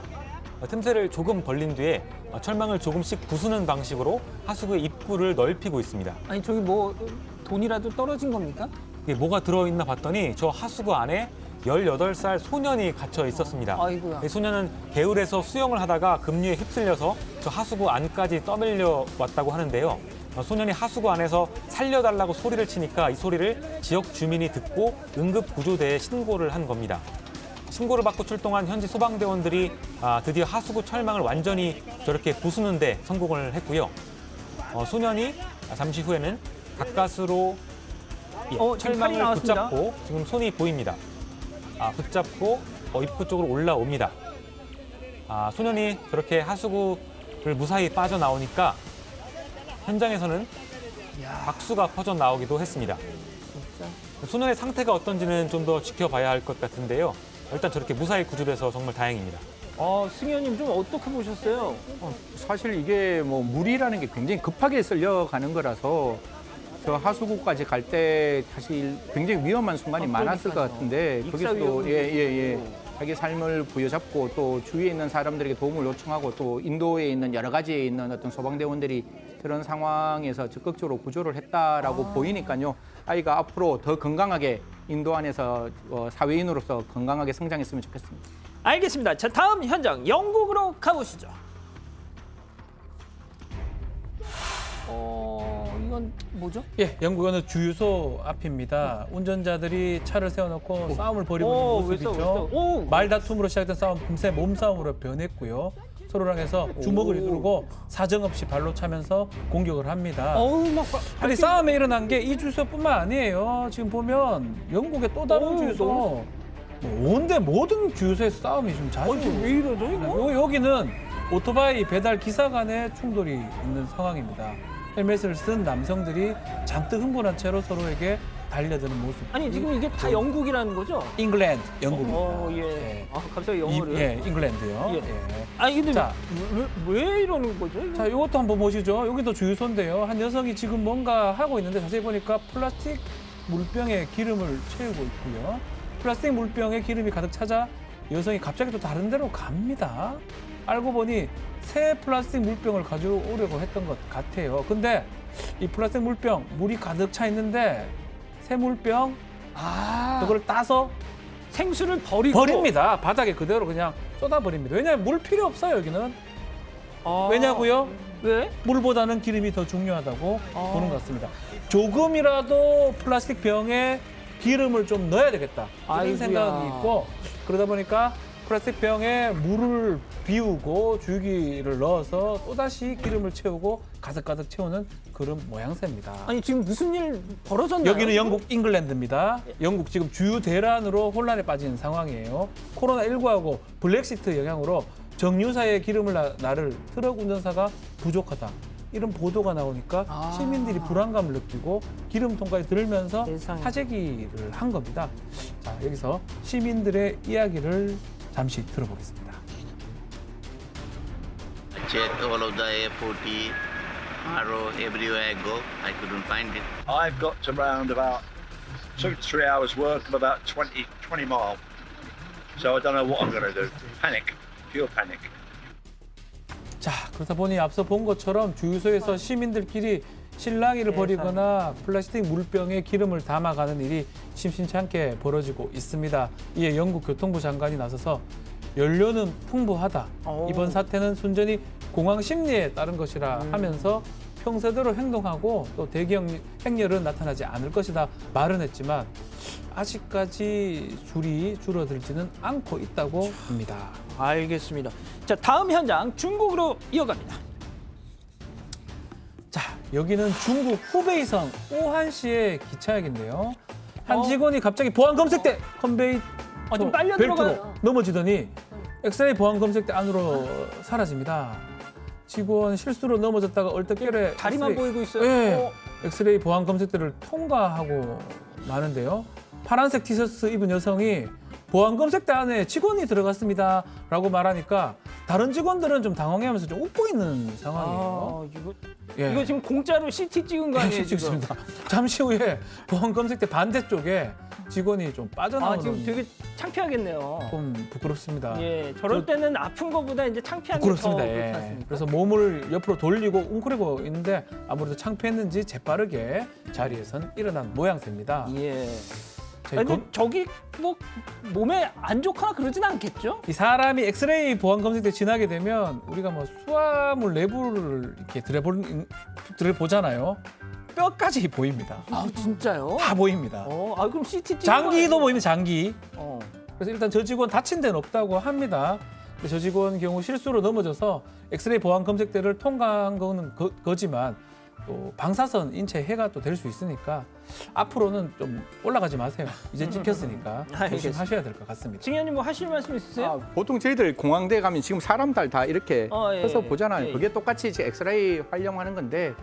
틈새를 조금 벌린 뒤에 철망을 조금씩 부수는 방식으로 하수구의 입구를 넓히고 있습니다. 아니 저기 뭐 돈이라도 떨어진 겁니까? 이게 뭐가 들어있나 봤더니 저 하수구 안에 18살 소년이 갇혀 있었습니다. 아이고야. 이 소년은 개울에서 수영을 하다가 급류에 휩쓸려서 저 하수구 안까지 떠밀려 왔다고 하는데요. 소년이 하수구 안에서 살려달라고 소리를 치니까 이 소리를 지역 주민이 듣고 응급구조대에 신고를 한 겁니다. 신고를 받고 출동한 현지 소방대원들이 드디어 하수구 철망을 완전히 저렇게 부수는데 성공을 했고요. 소년이 잠시 후에는 가까스로 지금 팔이 철망을 나왔습니다. 붙잡고 지금 손이 보입니다. 붙잡고 입구 쪽으로 올라옵니다. 소년이 저렇게 하수구를 무사히 빠져나오니까 현장에서는 박수가 퍼져 나오기도 했습니다. 소년의 상태가 어떤지는 좀 더 지켜봐야 할 것 같은데요. 일단 저렇게 무사히 구조돼서 정말 다행입니다. 승현님 좀 어떻게 보셨어요? 사실 이게 뭐 물이라는 게 굉장히 급하게 쓸려가는 거라서 저 하수구까지 갈 때 사실 굉장히 위험한 순간이 많았을 것 같은데 거기서도 자기 삶을 부여잡고 또 주위에 있는 사람들에게 도움을 요청하고 또 인도에 있는 여러 가지에 있는 어떤 소방대원들이 그런 상황에서 적극적으로 구조를 했다라고 보이니까요. 아이가 앞으로 더 건강하게 인도 안에서 사회인으로서 건강하게 성장했으면 좋겠습니다. 알겠습니다. 자, 다음 현장 영국으로 가보시죠. 이건 뭐죠? 예, 영국은 주유소 앞입니다. 운전자들이 차를 세워놓고 싸움을 벌이고 있는 모습이죠. 말다툼으로 시작된 싸움 금세 몸싸움으로 변했고요. 서로를 향해서 주먹을 휘두르고 사정없이 발로 차면서 공격을 합니다. 근데 싸움에 일어난 게 이 주유소뿐만 아니에요. 지금 보면 영국의 또 다른 주유소, 온데 모든 주유소에서 싸움이 좀 자주. 왜 이러죠 이거? 여기는 오토바이 배달 기사 간의 충돌이 있는 상황입니다. 헬멧을 쓴 남성들이 잔뜩 흥분한 채로 서로에게 달려드는 모습. 아니 지금 이게 다 영국이라는 거죠? 잉글랜드, 영국입니다. 예. 갑자기 영어를. 예, 잉글랜드요. 예. 예. 아니 근데 자, 왜 이러는 거죠? 이거? 자, 이것도 한번 보시죠. 여기도 주유소인데요. 한 여성이 지금 뭔가 하고 있는데 자세히 보니까 플라스틱 물병에 기름을 채우고 있고요. 플라스틱 물병에 기름이 가득 차자 여성이 갑자기 또 다른 데로 갑니다. 알고 보니 새 플라스틱 물병을 가져오려고 했던 것 같아요. 근데 이 플라스틱 물병, 물이 가득 차 있는데 새 물병, 그걸 따서 생수를 버리고 버립니다. 바닥에 그대로 그냥 쏟아버립니다. 왜냐하면 물 필요 없어요, 여기는. 왜냐고요? 왜? 물보다는 기름이 더 중요하다고 보는 것 같습니다. 조금이라도 플라스틱 병에 기름을 좀 넣어야 되겠다. 이런 아이고야. 생각이 있고 그러다 보니까 플라스틱 병에 물을 비우고 주유기를 넣어서 또다시 기름을 채우고 가득가득 채우는 그런 모양새입니다. 아니 지금 무슨 일 벌어졌나요? 여기는 영국 잉글랜드입니다. 영국 지금 주유 대란으로 혼란에 빠진 상황이에요. 코로나19하고 블랙시트 영향으로 정유사의 기름을 나를 트럭 운전사가 부족하다. 이런 보도가 나오니까 시민들이 불안감을 느끼고 기름통까지 들면서 세상에. 사재기를 한 겁니다. 자, 여기서 시민들의 이야기를 잠시 들어보겠습니다. I checked all of the A40, RO, everywhere I go, I couldn't find it. I've got around about 2 to 3 hours work of about 20 mile. So I don't know what I'm going to do. Panic, pure panic. 자, 그러다 보니 앞서 본 것처럼 주유소에서 시민들끼리 실랑이를 벌이거나 플라스틱 물병에 기름을 담아가는 일이 심심치 않게 벌어지고 있습니다. 이에 영국 교통부 장관이 나서서 연료는 풍부하다. 이번 사태는 순전히 공황 심리에 따른 것이라 하면서 평소대로 행동하고 또 대기형 행렬은 나타나지 않을 것이다 말은 했지만 아직까지 줄이 줄어들지는 않고 있다고 합니다. 알겠습니다. 자, 다음 현장 중국으로 이어갑니다. 자, 여기는 중국 후베이성 오한시의 기차역인데요. 한 직원이 갑자기 보안 검색대 컨베이 좀 빨려 벨트로 들어가요. 넘어지더니 엑스레이 보안 검색대 안으로 사라집니다. 직원 실수로 넘어졌다가 얼떨결에 다리만 보이고 있어요. 네, 엑스레이 보안 검색대를 통과하고 마는데요. 파란색 티셔츠 입은 여성이 보안 검색대 안에 직원이 들어갔습니다 라고 말하니까 다른 직원들은 좀 당황해하면서 좀 웃고 있는 상황이에요. 이거 예. 이거 지금 공짜로 CT 찍은 거 아니에요, 지금? 있습니다. 잠시 후에 보안 검색대 반대쪽에 직원이 좀 빠져나오는. 지금 되게 창피하겠네요. 조금 부끄럽습니다. 예, 저럴 때는 아픈 거보다 이제 창피한 게 부끄럽습니다. 더 예. 그렇지 않습니까? 그래서 몸을 옆으로 돌리고 웅크리고 있는데 아무래도 창피했는지 재빠르게 자리에선 일어난 모양새입니다. 예. 저희 근데 검- 저기 뭐 몸에 안 좋거나 그러진 않겠죠? 이 사람이 엑스레이 보안 검색대 지나게 되면 우리가 뭐 수화물 내부를 이렇게 들여보잖아요. 뼈까지 보입니다. 아, 진짜요? 다 보입니다. 그럼 CT 찍은 장기도 거 보입니다. 장기. 아니에요? 그래서 일단 저 직원 다친 데는 없다고 합니다. 근데 저 직원 경우 실수로 넘어져서 엑스레이 보안 검색대를 통과한 거는 거지만 또 방사선 인체 해가 또 될 수 있으니까 앞으로는 좀 올라가지 마세요. 이제 찍혔으니까 조심하셔야 될 것 같습니다. 증인님 뭐 하실 말씀 있으세요? 보통 저희들 공항대 가면 지금 사람들 다 이렇게 예, 서서 예, 보잖아요. 예, 예. 그게 똑같이 이제 엑스레이 활용하는 건데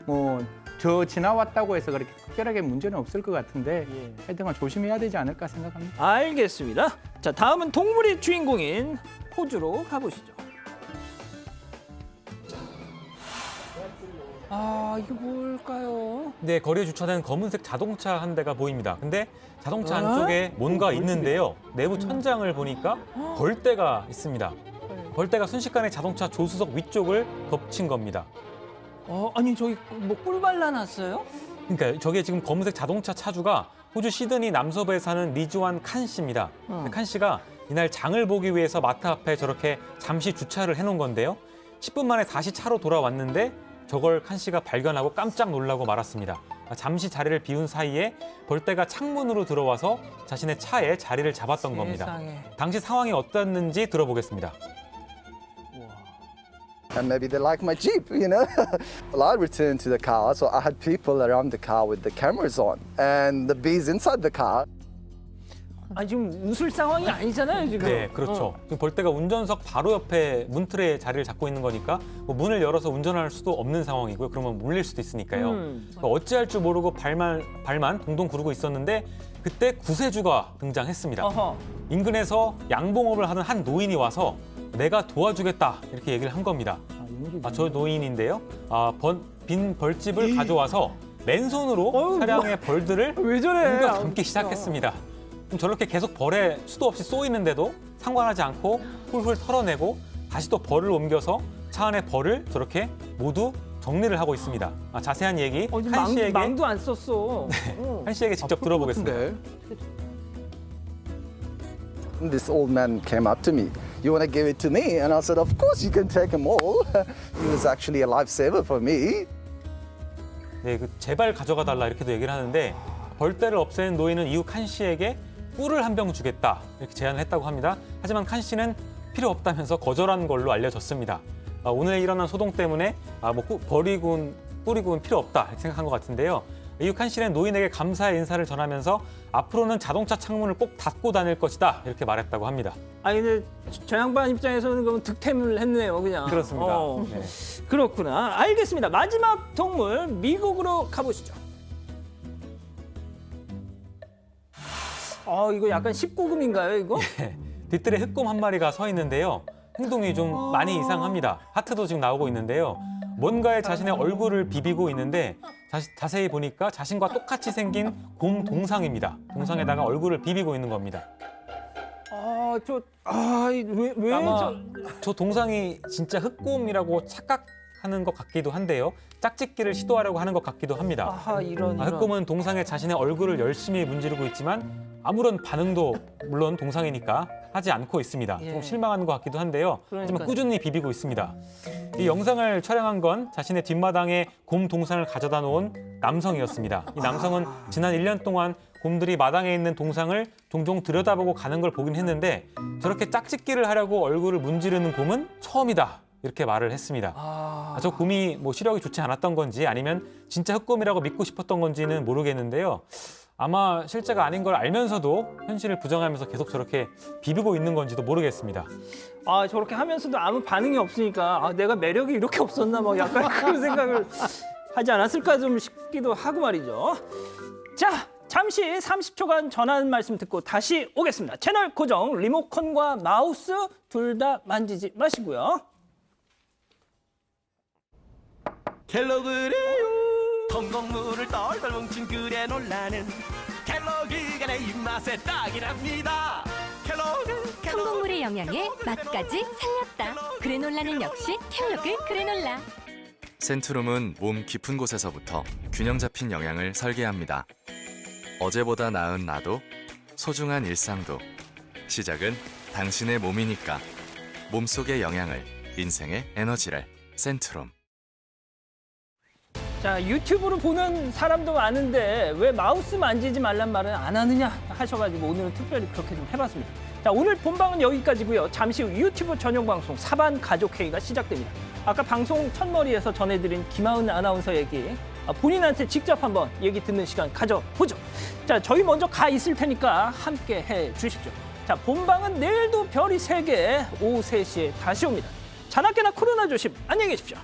뭐 저 지나왔다고 해서 그렇게 특별하게 문제는 없을 것 같은데 예. 하여튼 조심해야 되지 않을까 생각합니다. 알겠습니다. 자, 다음은 동물의 주인공인 호주로 가보시죠. 이거 뭘까요? 네, 거리에 주차된 검은색 자동차 한 대가 보입니다. 근데 자동차 안쪽에 뭔가 있는데요. 내부 천장을 보니까 벌떼가 있습니다. 벌떼가 순식간에 자동차 조수석 위쪽을 덮친 겁니다. 아니 저기 뭐 꿀 발라놨어요? 그러니까 저게 지금 검은색 자동차 차주가 호주 시드니 남서부에 사는 리즈완 칸 씨입니다. 칸 씨가 이날 장을 보기 위해서 마트 앞에 저렇게 잠시 주차를 해놓은 건데요. 10분 만에 다시 차로 돌아왔는데 저걸 칸 씨가 발견하고 깜짝 놀라고 말았습니다. 잠시 자리를 비운 사이에 벌떼가 창문으로 들어와서 자신의 차에 자리를 잡았던 겁니다. 세상에. 당시 상황이 어땠는지 들어보겠습니다. And maybe they like my Jeep, you know. Well, I returned to the car, so I had people around the car with the cameras on, and the bees inside the car. 지금 웃을 상황이 아니잖아요, 지금. 네, 그렇죠. 지금 벌떼가 운전석 바로 옆에 문틀에 자리를 잡고 있는 거니까 뭐 문을 열어서 운전할 수도 없는 상황이고요. 그러면 물릴 수도 있으니까요. 그러니까 어찌할 줄 모르고 발만 동동 구르고 있었는데 그때 구세주가 등장했습니다. 어허. 인근에서 양봉업을 하는 한 노인이 와서 내가 도와주겠다 이렇게 얘기를 한 겁니다. 저 노인인데요. 빈 벌집을 가져와서 맨손으로 차량의 벌들을 왜 저래? 옮겨 담기 시작했습니다. 그럼 저렇게 계속 벌에 수도 없이 쏘이는데도 상관하지 않고 훌훌 털어내고 다시 또 벌을 옮겨서 차 안의 벌을 저렇게 모두 정리를 하고 있습니다. 자세한 얘기 한 씨에게 망도 안 썼어. 한 씨에게 직접 들어보겠습니다. This old man came up to me. You want to give it to me? And I said, of course you can take them all. He was actually a lifesaver for me. 네, 제발 가져가 달라 이렇게도 얘기를 하는데 벌떼를 없애는 노인은 이후 칸 씨에게 꿀을 한 병 주겠다 이렇게 제안을 했다고 합니다. 하지만 칸 씨는 필요 없다면서 거절한 걸로 알려졌습니다. 오늘 일어난 소동 때문에 꿀이군 필요 없다 이렇게 생각한 것 같은데요. 이후 칸 씨는 노인에게 감사의 인사를 전하면서 앞으로는 자동차 창문을 꼭 닫고 다닐 것이다 이렇게 말했다고 합니다. 근데 저 양반 입장에서는 그럼 득템을 했네요, 그냥. 그렇습니다. 네. 그렇구나. 알겠습니다. 마지막 동물 미국으로 가보시죠. 이거 약간 19금인가요, 이거? 뒤뜰에 흑곰 한 마리가 서 있는데요. 행동이 좀 많이 이상합니다. 하트도 지금 나오고 있는데요. 뭔가에 자신의 얼굴을 비비고 있는데 자세히 보니까 자신과 똑같이 생긴 곰 동상입니다. 동상에다가 얼굴을 비비고 있는 겁니다. 아마 저 동상이 진짜 흑곰이라고 착각하는 것 같기도 한데요. 짝짓기를 시도하려고 하는 것 같기도 합니다. 이런. 흑곰은 동상에 자신의 얼굴을 열심히 문지르고 있지만 아무런 반응도 물론 동상이니까 하지 않고 있습니다. 조금 실망한 것 같기도 한데요. 하지만 꾸준히 비비고 있습니다. 이 영상을 촬영한 건 자신의 뒷마당에 곰 동상을 가져다 놓은 남성이었습니다. 이 남성은 지난 1년 동안 곰들이 마당에 있는 동상을 종종 들여다보고 가는 걸 보긴 했는데 저렇게 짝짓기를 하려고 얼굴을 문지르는 곰은 처음이다. 이렇게 말을 했습니다. 저 곰이 뭐 시력이 좋지 않았던 건지 아니면 진짜 흑곰이라고 믿고 싶었던 건지는 모르겠는데요. 아마 실제가 아닌 걸 알면서도 현실을 부정하면서 계속 저렇게 비비고 있는 건지도 모르겠습니다. 저렇게 하면서도 아무 반응이 없으니까 내가 매력이 이렇게 없었나 뭐 약간 그런 생각을 하지 않았을까 좀 싶기도 하고 말이죠. 자, 잠시 30초간 전하는 말씀 듣고 다시 오겠습니다. 채널 고정, 리모컨과 마우스 둘 다 만지지 마시고요. 켈로그래요. 건강물을 똘똘 뭉친 그래놀라는 켈로그가 내 입맛에 딱이랍니다. 켈로그 성공물의 영양에 맛까지 살렸다. 그래놀라는 역시 켈로그 그래놀라. 센트룸은 몸 깊은 곳에서부터 균형 잡힌 영양을 설계합니다. 어제보다 나은 나도, 소중한 일상도. 시작은 당신의 몸이니까. 몸속의 영양을, 인생의 에너지를. 센트룸. 자, 유튜브로 보는 사람도 많은데 왜 마우스 만지지 말란 말은 안 하느냐 하셔가지고 오늘은 특별히 그렇게 좀 해봤습니다. 자, 오늘 본방은 여기까지고요. 잠시 후 유튜브 전용 방송 사반 가족회의가 시작됩니다. 아까 방송 첫머리에서 전해드린 김하은 아나운서 얘기, 본인한테 직접 한번 얘기 듣는 시간 가져보죠. 자, 저희 먼저 가 있을 테니까 함께 해 주십시오. 자, 본방은 내일도 별이 3개 오후 3시에 다시 옵니다. 자나깨나 코로나 조심, 안녕히 계십시오.